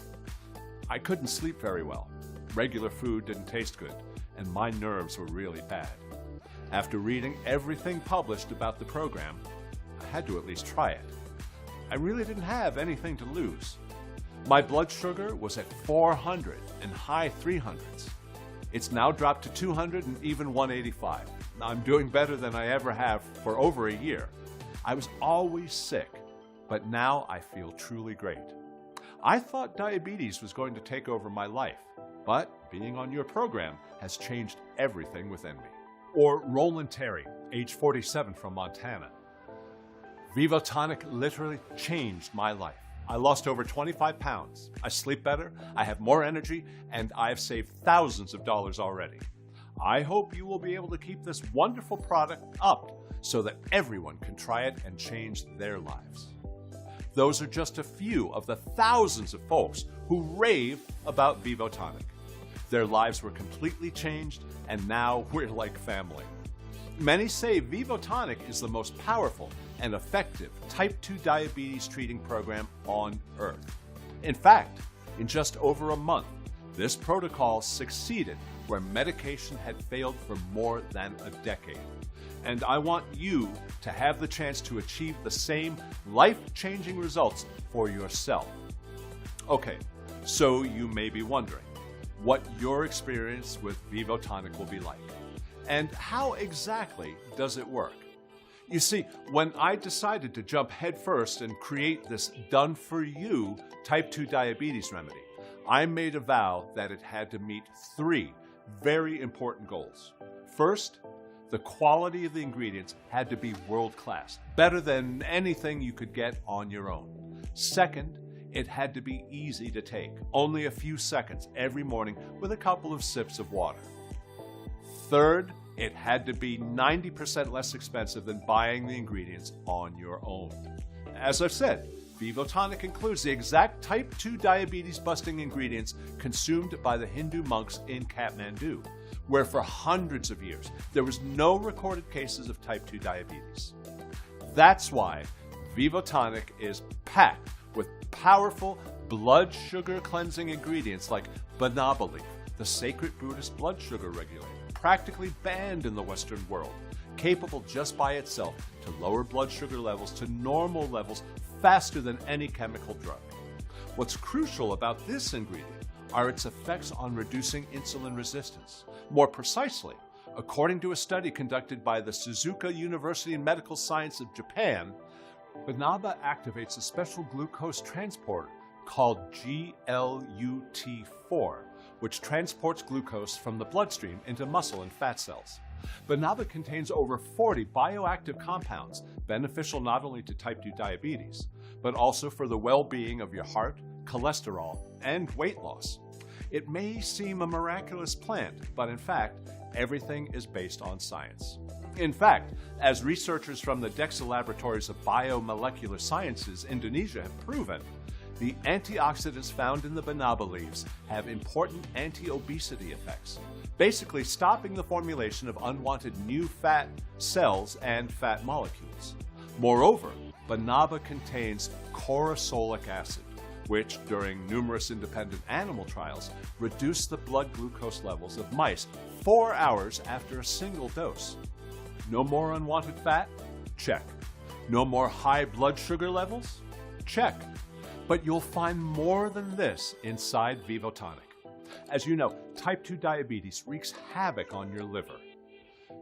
I couldn't sleep very well. Regular food didn't taste good, and my nerves were really bad. After reading everything published about the program, I had to at least try it. I really didn't have anything to lose. My blood sugar was at 400 and high 300s. It's now dropped to 200 and even 185. I'm doing better than I ever have for over a year. I was always sick, but now I feel truly great. I thought diabetes was going to take over my life, but being on your program has changed everything within me. Or Roland Terry, age 47, from Montana. Vivo Tonic literally changed my life. I lost over 25 pounds. I sleep better, I have more energy, and I've saved thousands of dollars already. I hope you will be able to keep this wonderful product up so that everyone can try it and change their lives. Those are just a few of the thousands of folks who rave about Vivo Tonic. Their lives were completely changed, and now we're like family. Many say Vivo Tonic is the most powerful and effective type 2 diabetes treating program on earth. In fact, in just over a month, this protocol succeeded where medication had failed for more than a decade. And I want you to have the chance to achieve the same life-changing results for yourself. Okay, so you may be wondering what your experience with Vivo Tonic will be like. And how exactly does it work? You see, when I decided to jump headfirst and create this done-for-you type 2 diabetes remedy, I made a vow that it had to meet 3 very important goals. First, the quality of the ingredients had to be world-class, better than anything you could get on your own. Second, it had to be easy to take, only a few seconds every morning with a couple of sips of water. Third, It had to be 90% less expensive than buying the ingredients on your own. As I've said, Vivo Tonic includes the exact type 2 diabetes busting ingredients consumed by the Hindu monks in Kathmandu, where for hundreds of years there was no recorded cases of type 2 diabetes. That's why Vivo Tonic is packed with powerful blood sugar cleansing ingredients like banaba leaf, the sacred Buddhist blood sugar regulator, practically banned in the Western world, capable just by itself to lower blood sugar levels to normal levels faster than any chemical drug. What's crucial about this ingredient are its effects on reducing insulin resistance. More precisely, according to a study conducted by the Suzuka University of Medical Science of Japan, banaba activates a special glucose transporter called GLUT4, which transports glucose from the bloodstream into muscle and fat cells. Banaba contains over 40 bioactive compounds beneficial not only to type 2 diabetes, but also for the well-being of your heart, cholesterol, and weight loss. It may seem a miraculous plant, but in fact, everything is based on science. In fact, as researchers from the DEXA Laboratories of Biomolecular Sciences, Indonesia, have proven, the antioxidants found in the banaba leaves have important anti-obesity effects, basically stopping the formulation of unwanted new fat cells and fat molecules. Moreover, banaba contains corosolic acid, which, during numerous independent animal trials, reduced the blood glucose levels of mice 4 hours after a single dose. No more unwanted fat? Check. No more high blood sugar levels? Check. But you'll find more than this inside Vivo Tonic. As you know, type 2 diabetes wreaks havoc on your liver.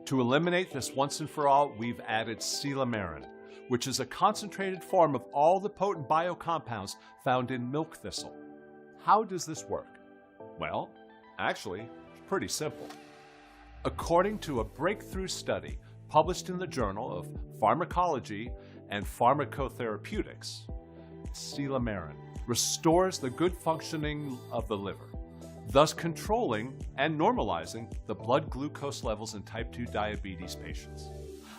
To eliminate this once and for all, we've added silymarin, which is a concentrated form of all the potent biocompounds found in milk thistle. How does this work? Well, actually, it's pretty simple. According to a breakthrough study published in the Journal of Pharmacology and Pharmacotherapeutics, silymarin restores the good functioning of the liver, thus controlling and normalizing the blood glucose levels in type 2 diabetes patients.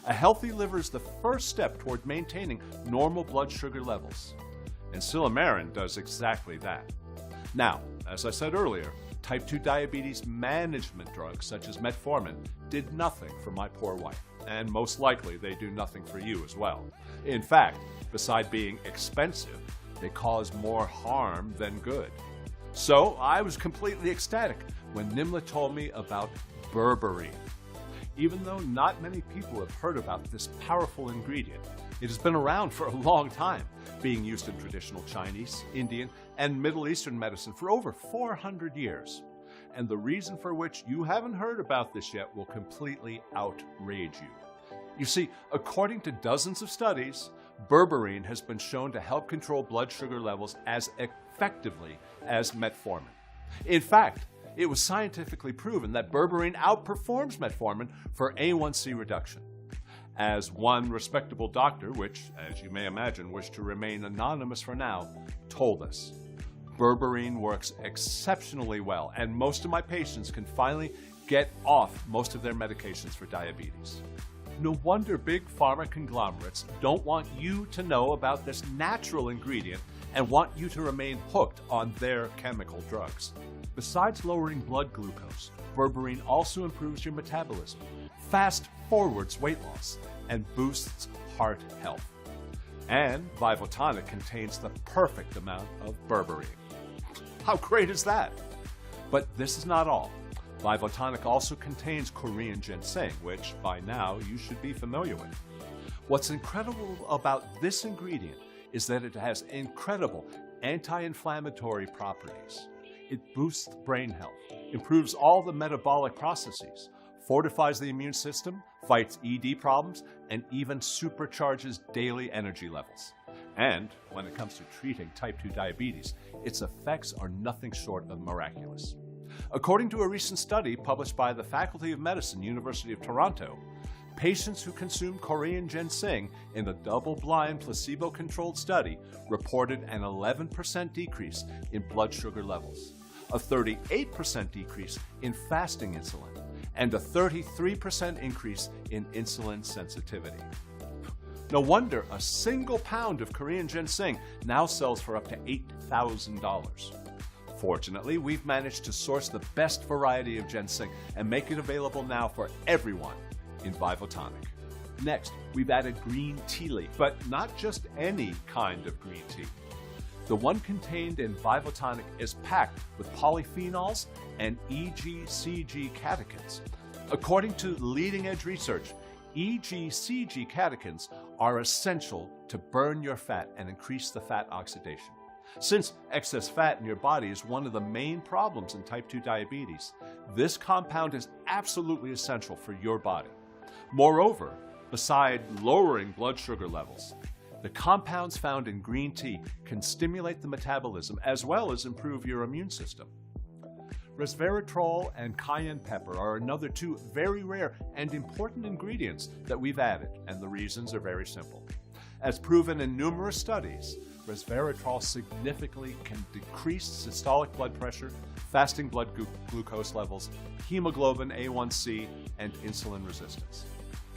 A healthy liver is the first step toward maintaining normal blood sugar levels, and silymarin does exactly that. Now, as I said earlier, type 2 diabetes management drugs such as metformin did nothing for my poor wife, and most likely they do nothing for you as well. In fact, beside being expensive, they cause more harm than good. So I was completely ecstatic when Nimla told me about berberine. Even though not many people have heard about this powerful ingredient, it has been around for a long time, being used in traditional Chinese, Indian, and Middle Eastern medicine for over 400 years. And the reason for which you haven't heard about this yet will completely outrage you. You see, according to dozens of studies, berberine has been shown to help control blood sugar levels as effectively as metformin. In fact, it was scientifically proven that berberine outperforms metformin for A1C reduction. As one respectable doctor, which, as you may imagine, wished to remain anonymous for now, told us, berberine works exceptionally well, and most of my patients can finally get off most of their medications for diabetes. No wonder big pharma conglomerates don't want you to know about this natural ingredient and want you to remain hooked on their chemical drugs. Besides lowering blood glucose, berberine also improves your metabolism, fast forwards weight loss, and boosts heart health. And Vivo Tonic contains the perfect amount of berberine. How great is that? But this is not all. Vivo Tonic also contains Korean ginseng, which by now you should be familiar with. What's incredible about this ingredient is that it has incredible anti-inflammatory properties. It boosts brain health, improves all the metabolic processes, fortifies the immune system, fights ED problems, and even supercharges daily energy levels. And when it comes to treating type 2 diabetes, its effects are nothing short of miraculous. According to a recent study published by the Faculty of Medicine, University of Toronto, patients who consumed Korean ginseng in a double-blind, placebo-controlled study reported an 11% decrease in blood sugar levels, a 38% decrease in fasting insulin, and a 33% increase in insulin sensitivity. No wonder a single pound of Korean ginseng now sells for up to $8,000. Fortunately, we've managed to source the best variety of ginseng and make it available now for everyone in Vivo Tonic. Next, we've added green tea leaf, but not just any kind of green tea. The one contained in Vivo Tonic is packed with polyphenols and EGCG catechins. According to leading-edge research, EGCG catechins are essential to burn your fat and increase the fat oxidation. Since excess fat in your body is one of the main problems in type 2 diabetes, this compound is absolutely essential for your body. Moreover, beside lowering blood sugar levels, the compounds found in green tea can stimulate the metabolism as well as improve your immune system. Resveratrol and cayenne pepper are another two very rare and important ingredients that we've added, and the reasons are very simple. As proven in numerous studies, resveratrol significantly can decrease systolic blood pressure, fasting blood glucose levels, hemoglobin A1C, and insulin resistance.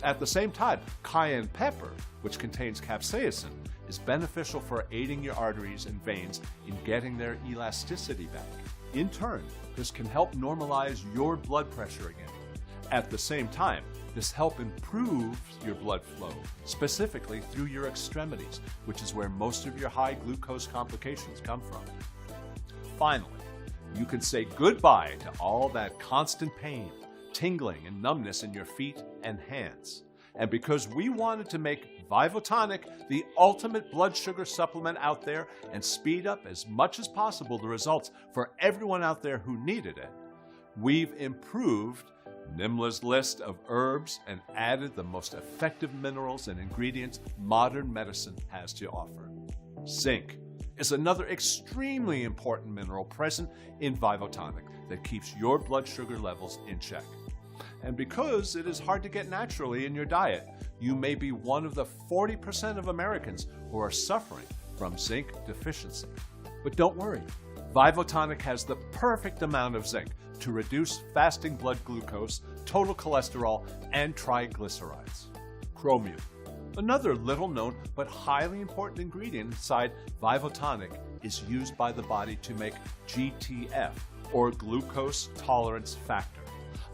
At the same time, cayenne pepper, which contains capsaicin, is beneficial for aiding your arteries and veins in getting their elasticity back. In turn, this can help normalize your blood pressure again. At the same time, this helps improve your blood flow, specifically through your extremities, which is where most of your high glucose complications come from. Finally, you can say goodbye to all that constant pain, tingling, and numbness in your feet and hands. And because we wanted to make Vivo Tonic the ultimate blood sugar supplement out there and speed up as much as possible the results for everyone out there who needed it, we've improved Nimla's list of herbs and added the most effective minerals and ingredients modern medicine has to offer. Zinc is another extremely important mineral present in Vivo Tonic that keeps your blood sugar levels in check. And because it is hard to get naturally in your diet, you may be one of the 40% of Americans who are suffering from zinc deficiency. But don't worry, Vivo Tonic has the perfect amount of zinc to reduce fasting blood glucose, total cholesterol, and triglycerides. Chromium, another little known but highly important ingredient inside Vivo Tonic, is used by the body to make GTF, or glucose tolerance factor,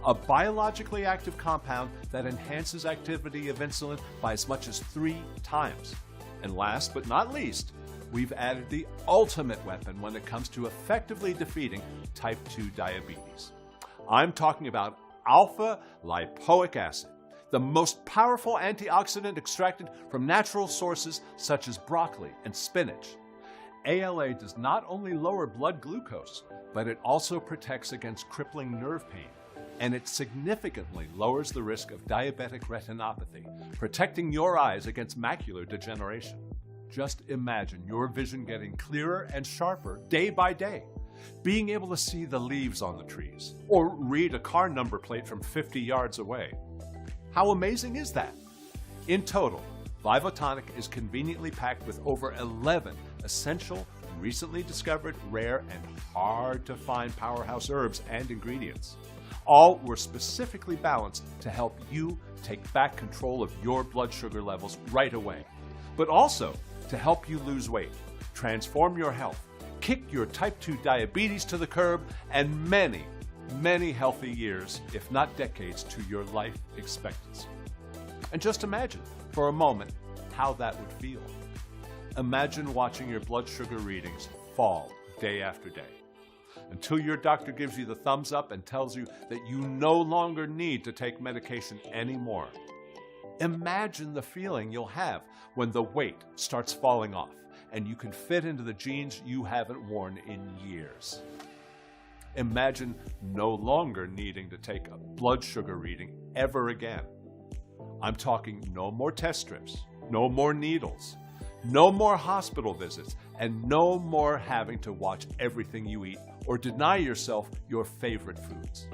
a biologically active compound that enhances activity of insulin by as much as 3 times. And last but not least, we've added the ultimate weapon when it comes to effectively defeating type 2 diabetes. I'm talking about alpha lipoic acid, the most powerful antioxidant extracted from natural sources such as broccoli and spinach. ALA does not only lower blood glucose, but it also protects against crippling nerve pain, and it significantly lowers the risk of diabetic retinopathy, protecting your eyes against macular degeneration. Just imagine your vision getting clearer and sharper day by day, being able to see the leaves on the trees, or read a car number plate from 50 yards away. How amazing is that? In total, Vivo Tonic is conveniently packed with over 11 essential, recently discovered, rare, and hard-to-find powerhouse herbs and ingredients. All were specifically balanced to help you take back control of your blood sugar levels right away, but also to help you lose weight, transform your health, kick your type 2 diabetes to the curb, and many, many healthy years, if not decades, to your life expectancy. And just imagine, for a moment, how that would feel. Imagine watching your blood sugar readings fall day after day, until your doctor gives you the thumbs up and tells you that you no longer need to take medication anymore. Imagine the feeling you'll have when the weight starts falling off and you can fit into the jeans you haven't worn in years. Imagine no longer needing to take a blood sugar reading ever again. I'm talking no more test strips, no more needles, no more hospital visits, and no more having to watch everything you eat or deny yourself your favorite foods.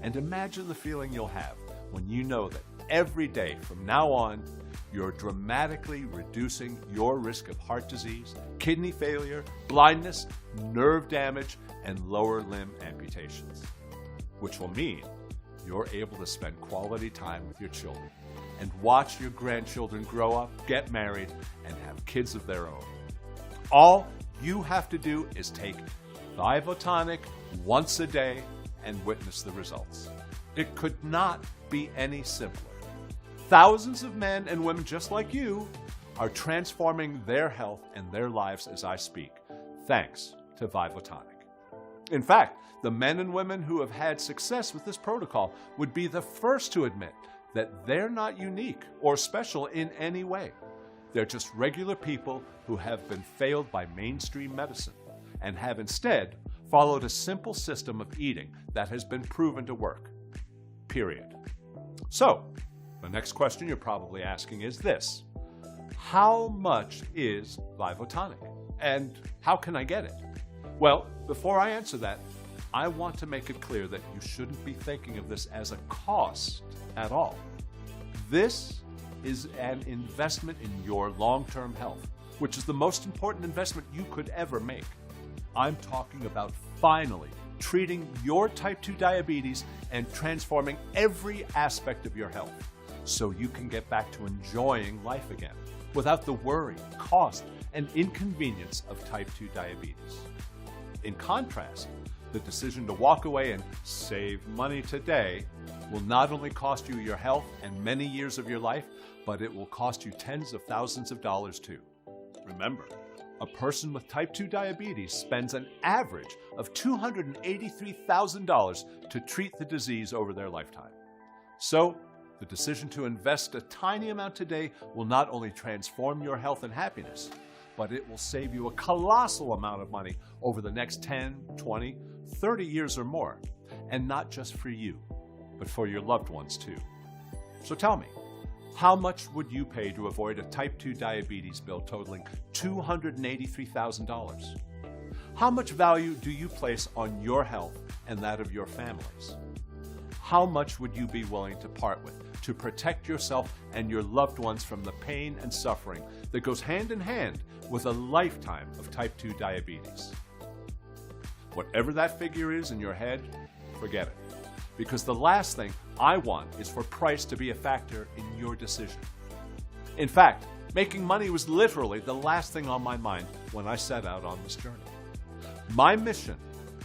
And imagine the feeling you'll have when you know that every day from now on, you're dramatically reducing your risk of heart disease, kidney failure, blindness, nerve damage, and lower limb amputations. Which will mean you're able to spend quality time with your children and watch your grandchildren grow up, get married, and have kids of their own. All you have to do is take Vivo Tonic once a day and witness the results. It could not be any simpler. Thousands of men and women just like you are transforming their health and their lives as I speak, thanks to Vivo Tonic. In fact, the men and women who have had success with this protocol would be the first to admit that they're not unique or special in any way. They're just regular people who have been failed by mainstream medicine and have instead followed a simple system of eating that has been proven to work. Period. So, the next question you're probably asking is this: how much is Vivo Tonic? And how can I get it? Well, before I answer that, I want to make it clear that you shouldn't be thinking of this as a cost at all. This is an investment in your long-term health, which is the most important investment you could ever make. I'm talking about finally treating your type 2 diabetes and transforming every aspect of your health so you can get back to enjoying life again without the worry, cost, and inconvenience of type 2 diabetes. In contrast, the decision to walk away and save money today will not only cost you your health and many years of your life, but it will cost you tens of thousands of dollars too. Remember, a person with type 2 diabetes spends an average of $283,000 to treat the disease over their lifetime. So, the decision to invest a tiny amount today will not only transform your health and happiness, but it will save you a colossal amount of money over the next 10, 20, 30 years or more. And not just for you, but for your loved ones too. So tell me, how much would you pay to avoid a type 2 diabetes bill totaling $283,000? How much value do you place on your health and that of your families? How much would you be willing to part with to protect yourself and your loved ones from the pain and suffering that goes hand in hand with a lifetime of type 2 diabetes? Whatever that figure is in your head, forget it. Because the last thing I want is for price to be a factor in your decision. In fact, making money was literally the last thing on my mind when I set out on this journey. My mission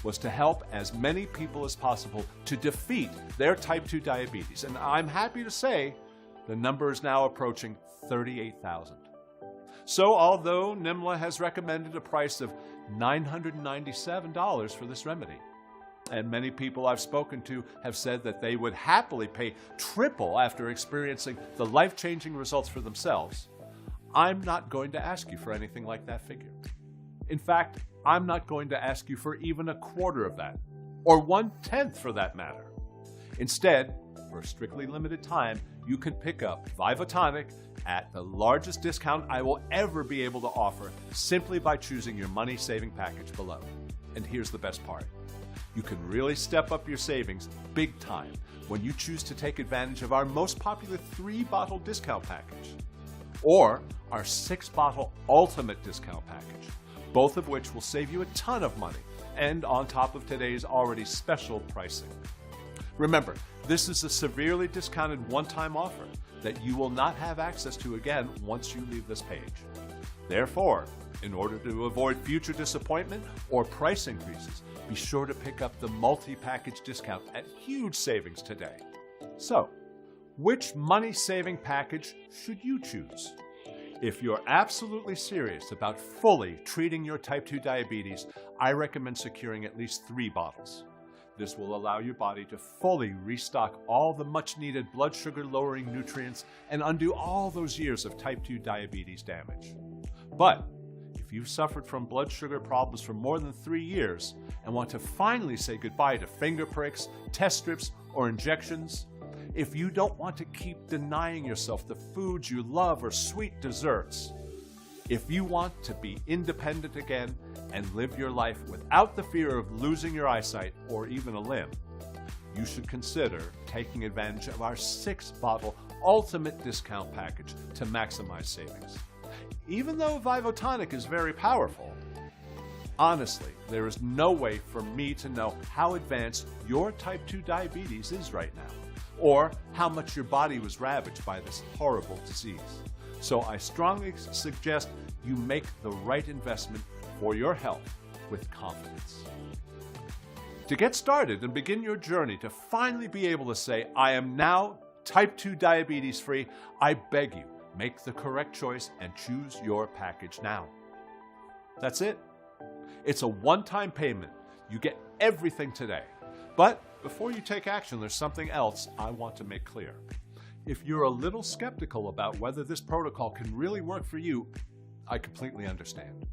was to help as many people as possible to defeat their type 2 diabetes. And I'm happy to say the number is now approaching 38,000. So although NIMLA has recommended a price of $997 for this remedy, and many people I've spoken to have said that they would happily pay triple after experiencing the life-changing results for themselves, I'm not going to ask you for anything like that figure. In fact, I'm not going to ask you for even a quarter of that, or 1/10 for that matter. Instead, for a strictly limited time, you can pick up Vivo Tonic at the largest discount I will ever be able to offer simply by choosing your money-saving package below. And here's the best part. You can really step up your savings big time when you choose to take advantage of our most popular 3-bottle discount package or our 6-bottle ultimate discount package, both of which will save you a ton of money and on top of today's already special pricing. Remember, this is a severely discounted one-time offer that you will not have access to again once you leave this page. Therefore, in order to avoid future disappointment or price increases, be sure to pick up the multi-package discount at huge savings today. So, which money-saving package should you choose? If you're absolutely serious about fully treating your type 2 diabetes, I recommend securing at least 3 bottles. This will allow your body to fully restock all the much-needed blood sugar-lowering nutrients and undo all those years of type 2 diabetes damage. But if you've suffered from blood sugar problems for more than 3 years and want to finally say goodbye to finger pricks, test strips, or injections, if you don't want to keep denying yourself the foods you love or sweet desserts, if you want to be independent again and live your life without the fear of losing your eyesight or even a limb, you should consider taking advantage of our 6-bottle ultimate discount package to maximize savings. Even though Vivo Tonic is very powerful, Honestly, there is no way for me to know how advanced your type 2 diabetes is right now, or how much your body was ravaged by this horrible disease. So I strongly suggest you make the right investment for your health with confidence. To get started and begin your journey to finally be able to say, I am now type 2 diabetes free, I beg you, make the correct choice and choose your package now. That's it. It's a one-time payment. You get everything today. But before you take action, there's something else I want to make clear. If you're a little skeptical about whether this protocol can really work for you, I completely understand.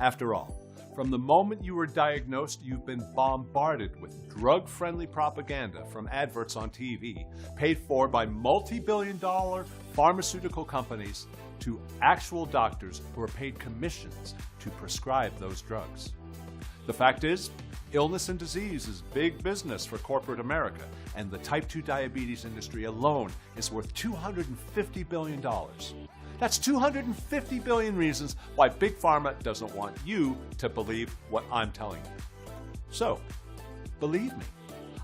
After all, from the moment you were diagnosed, you've been bombarded with drug-friendly propaganda from adverts on TV, paid for by multi-billion-dollar pharmaceutical companies, to actual doctors who are paid commissions to prescribe those drugs. The fact is, illness and disease is big business for corporate America, and the type 2 diabetes industry alone is worth $250 billion. That's 250 billion reasons why Big Pharma doesn't want you to believe what I'm telling you. So, believe me,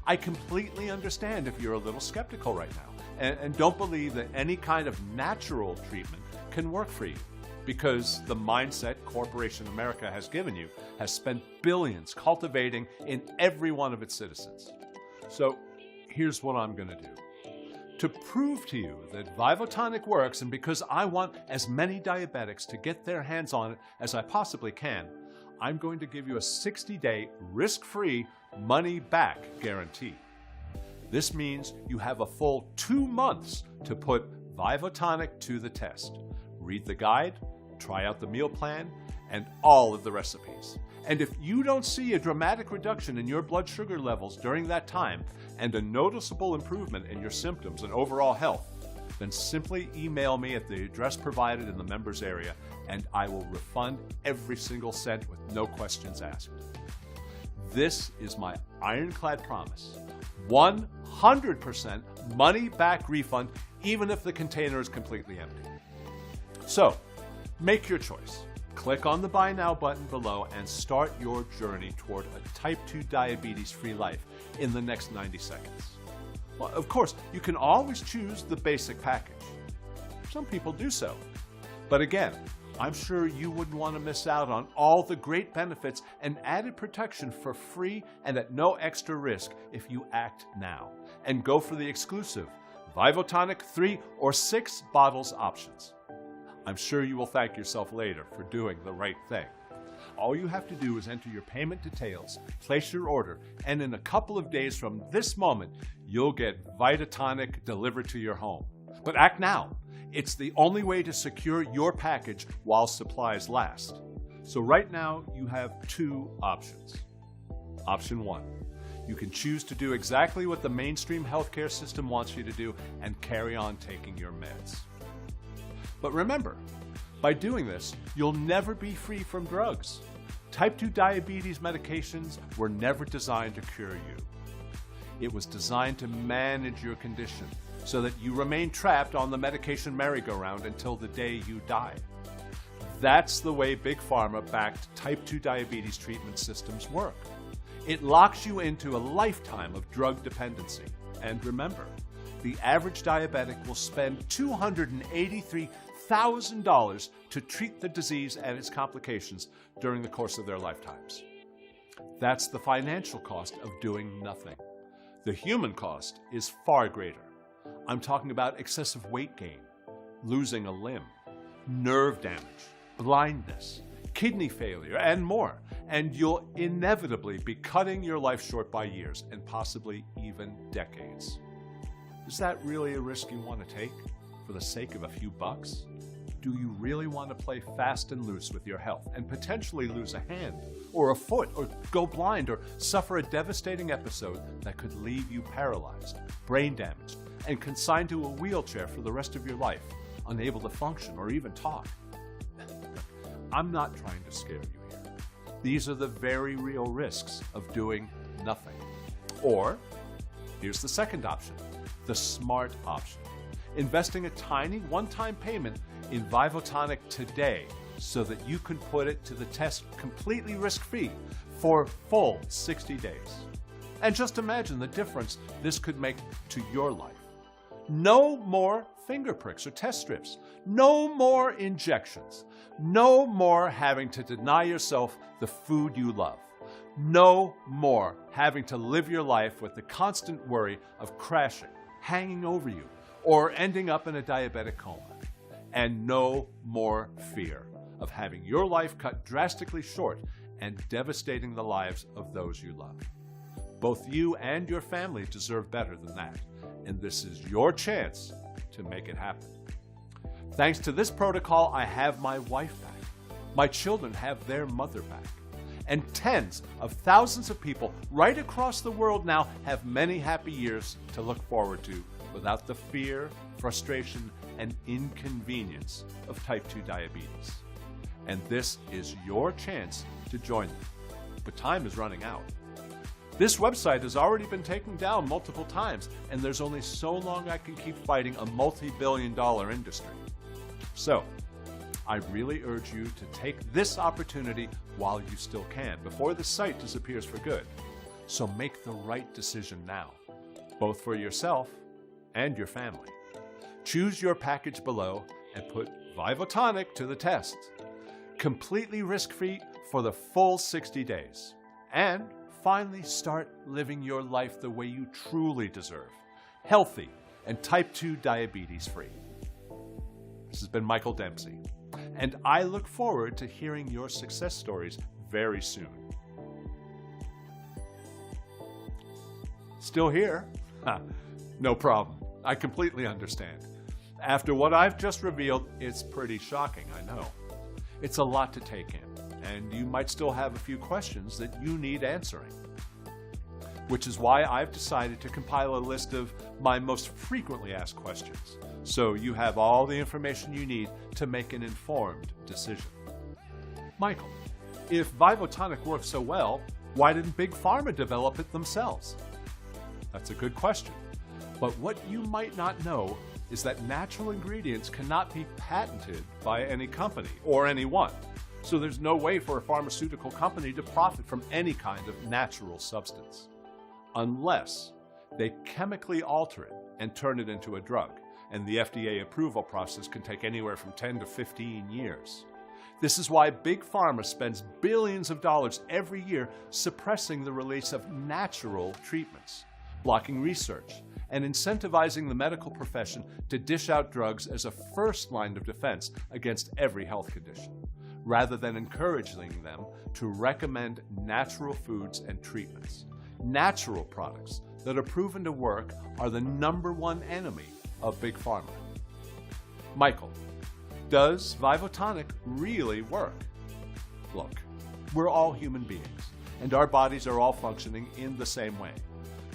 I completely understand if you're a little skeptical right now and don't believe that any kind of natural treatment can work for you, because the mindset Corporation America has given you has spent billions cultivating in every one of its citizens. So here's what I'm going to do. To prove to you that Vivo Tonic works, and because I want as many diabetics to get their hands on it as I possibly can, I'm going to give you a 60-day risk-free money-back guarantee. This means you have a full 2 months to put Vivo Tonic to the test. Read the guide, try out the meal plan, and all of the recipes. And if you don't see a dramatic reduction in your blood sugar levels during that time and a noticeable improvement in your symptoms and overall health, then simply email me at the address provided in the members area, and I will refund every single cent with no questions asked. This is my ironclad promise. 100% money-back refund, even if the container is completely empty. So, make your choice. Click on the Buy Now button below and start your journey toward a type 2 diabetes-free life in the next 90 seconds. Well, of course, you can always choose the basic package. Some people do so. But again, I'm sure you wouldn't want to miss out on all the great benefits and added protection for free and at no extra risk if you act now and go for the exclusive Vivo Tonic 3 or 6 bottles options. I'm sure you will thank yourself later for doing the right thing. All you have to do is enter your payment details, place your order, and in a couple of days from this moment, you'll get Vivo Tonic delivered to your home. But act now. It's the only way to secure your package while supplies last. So right now, you have 2 options. Option 1. You can choose to do exactly what the mainstream healthcare system wants you to do and carry on taking your meds. But remember, by doing this, you'll never be free from drugs. Type 2 diabetes medications were never designed to cure you. It was designed to manage your condition so that you remain trapped on the medication merry-go-round until the day you die. That's the way Big Pharma-backed type 2 diabetes treatment systems work. It locks you into a lifetime of drug dependency. And remember, the average diabetic will spend $283,000 to treat the disease and its complications during the course of their lifetimes. That's the financial cost of doing nothing. The human cost is far greater. I'm talking about excessive weight gain, losing a limb, nerve damage, blindness, kidney failure, and more. And you'll inevitably be cutting your life short by years and possibly even decades. Is that really a risk you want to take for the sake of a few bucks? Do you really want to play fast and loose with your health and potentially lose a hand or a foot or go blind or suffer a devastating episode that could leave you paralyzed, brain damaged, and consigned to a wheelchair for the rest of your life, unable to function or even talk? I'm not trying to scare you here. These are the very real risks of doing nothing. Or, here's the second option, the smart option. Investing a tiny one-time payment in Vivo Tonic today so that you can put it to the test completely risk-free for full 60 days. And just imagine the difference this could make to your life. No more finger pricks or test strips. No more injections. No more having to deny yourself the food you love. No more having to live your life with the constant worry of crashing, hanging over you, or ending up in a diabetic coma. And no more fear of having your life cut drastically short and devastating the lives of those you love. Both you and your family deserve better than that, and this is your chance to make it happen. Thanks to this protocol, I have my wife back. My children have their mother back. And tens of thousands of people right across the world now have many happy years to look forward to without the fear, frustration, and inconvenience of type 2 diabetes. And this is your chance to join them. But time is running out. This website has already been taken down multiple times, and there's only so long I can keep fighting a multi-billion-dollar industry. So, I really urge you to take this opportunity while you still can, before the site disappears for good. So make the right decision now, both for yourself and your family. Choose your package below and put Vivo Tonic to the test. Completely risk-free for the full 60 days. And finally start living your life the way you truly deserve. Healthy and type 2 diabetes free. This has been Michael Dempsey, and I look forward to hearing your success stories very soon. Still here? No problem. I completely understand. After what I've just revealed, it's pretty shocking, I know. It's a lot to take in, and you might still have a few questions that you need answering. Which is why I've decided to compile a list of my most frequently asked questions, so you have all the information you need to make an informed decision. Michael, if Vivo Tonic works so well, why didn't Big Pharma develop it themselves? That's a good question. But what you might not know is that natural ingredients cannot be patented by any company or anyone. So there's no way for a pharmaceutical company to profit from any kind of natural substance, unless they chemically alter it and turn it into a drug. And the FDA approval process can take anywhere from 10 to 15 years. This is why Big Pharma spends billions of dollars every year suppressing the release of natural treatments, blocking research, and incentivizing the medical profession to dish out drugs as a first line of defense against every health condition, rather than encouraging them to recommend natural foods and treatments. Natural products that are proven to work are the #1 enemy of Big Pharma. Michael, does Vivo Tonic really work? Look, we're all human beings, and our bodies are all functioning in the same way.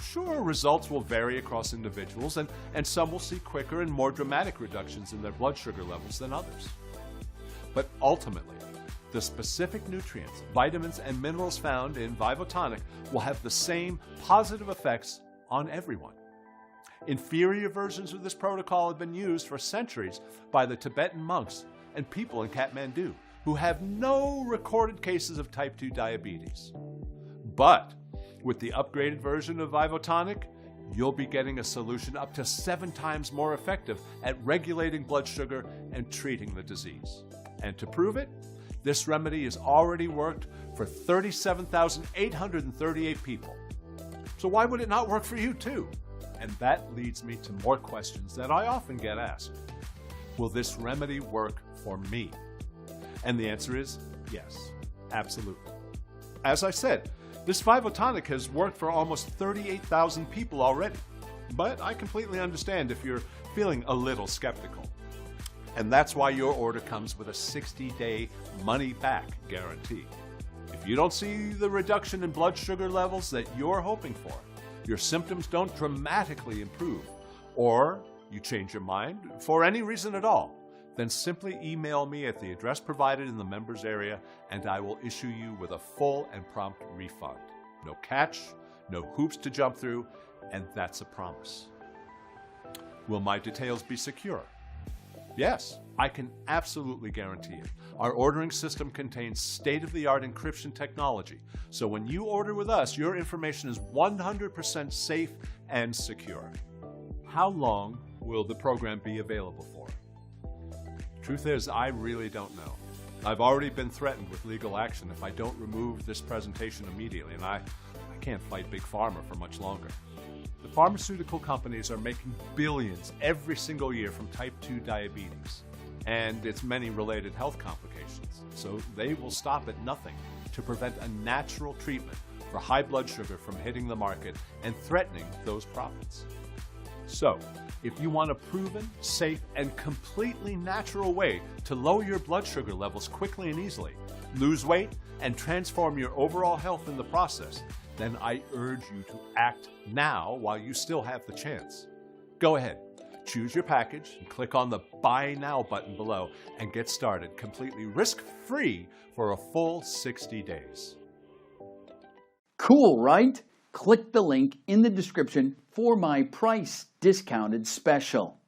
Sure, results will vary across individuals, and some will see quicker and more dramatic reductions in their blood sugar levels than others. But ultimately, the specific nutrients, vitamins, and minerals found in Vivo Tonic will have the same positive effects on everyone. Inferior versions of this protocol have been used for centuries by the Tibetan monks and people in Kathmandu who have no recorded cases of type 2 diabetes. But with the upgraded version of Vivo Tonic, you'll be getting a solution up to 7 times more effective at regulating blood sugar and treating the disease. And to prove it, this remedy has already worked for 37,838 people. So why would it not work for you too? And that leads me to more questions that I often get asked. Will this remedy work for me? And the answer is yes, absolutely. As I said, this Vivo Tonic has worked for almost 38,000 people already. But I completely understand if you're feeling a little skeptical. And that's why your order comes with a 60-day money-back guarantee. If you don't see the reduction in blood sugar levels that you're hoping for, your symptoms don't dramatically improve, or you change your mind for any reason at all, then simply email me at the address provided in the members area and I will issue you with a full and prompt refund. No catch, no hoops to jump through, and that's a promise. Will my details be secure? Yes, I can absolutely guarantee it. Our ordering system contains state-of-the-art encryption technology, so when you order with us, your information is 100% safe and secure. How long will the program be available for? Truth is, I really don't know. I've already been threatened with legal action if I don't remove this presentation immediately, and I can't fight Big Pharma for much longer. The pharmaceutical companies are making billions every single year from type 2 diabetes and its many related health complications, so they will stop at nothing to prevent a natural treatment for high blood sugar from hitting the market and threatening those profits. So, if you want a proven, safe, and completely natural way to lower your blood sugar levels quickly and easily, lose weight, and transform your overall health in the process, then I urge you to act now while you still have the chance. Go ahead, choose your package and click on the Buy Now button below and get started completely risk-free for a full 60 days. Cool, right? Click the link in the description for my price discounted special.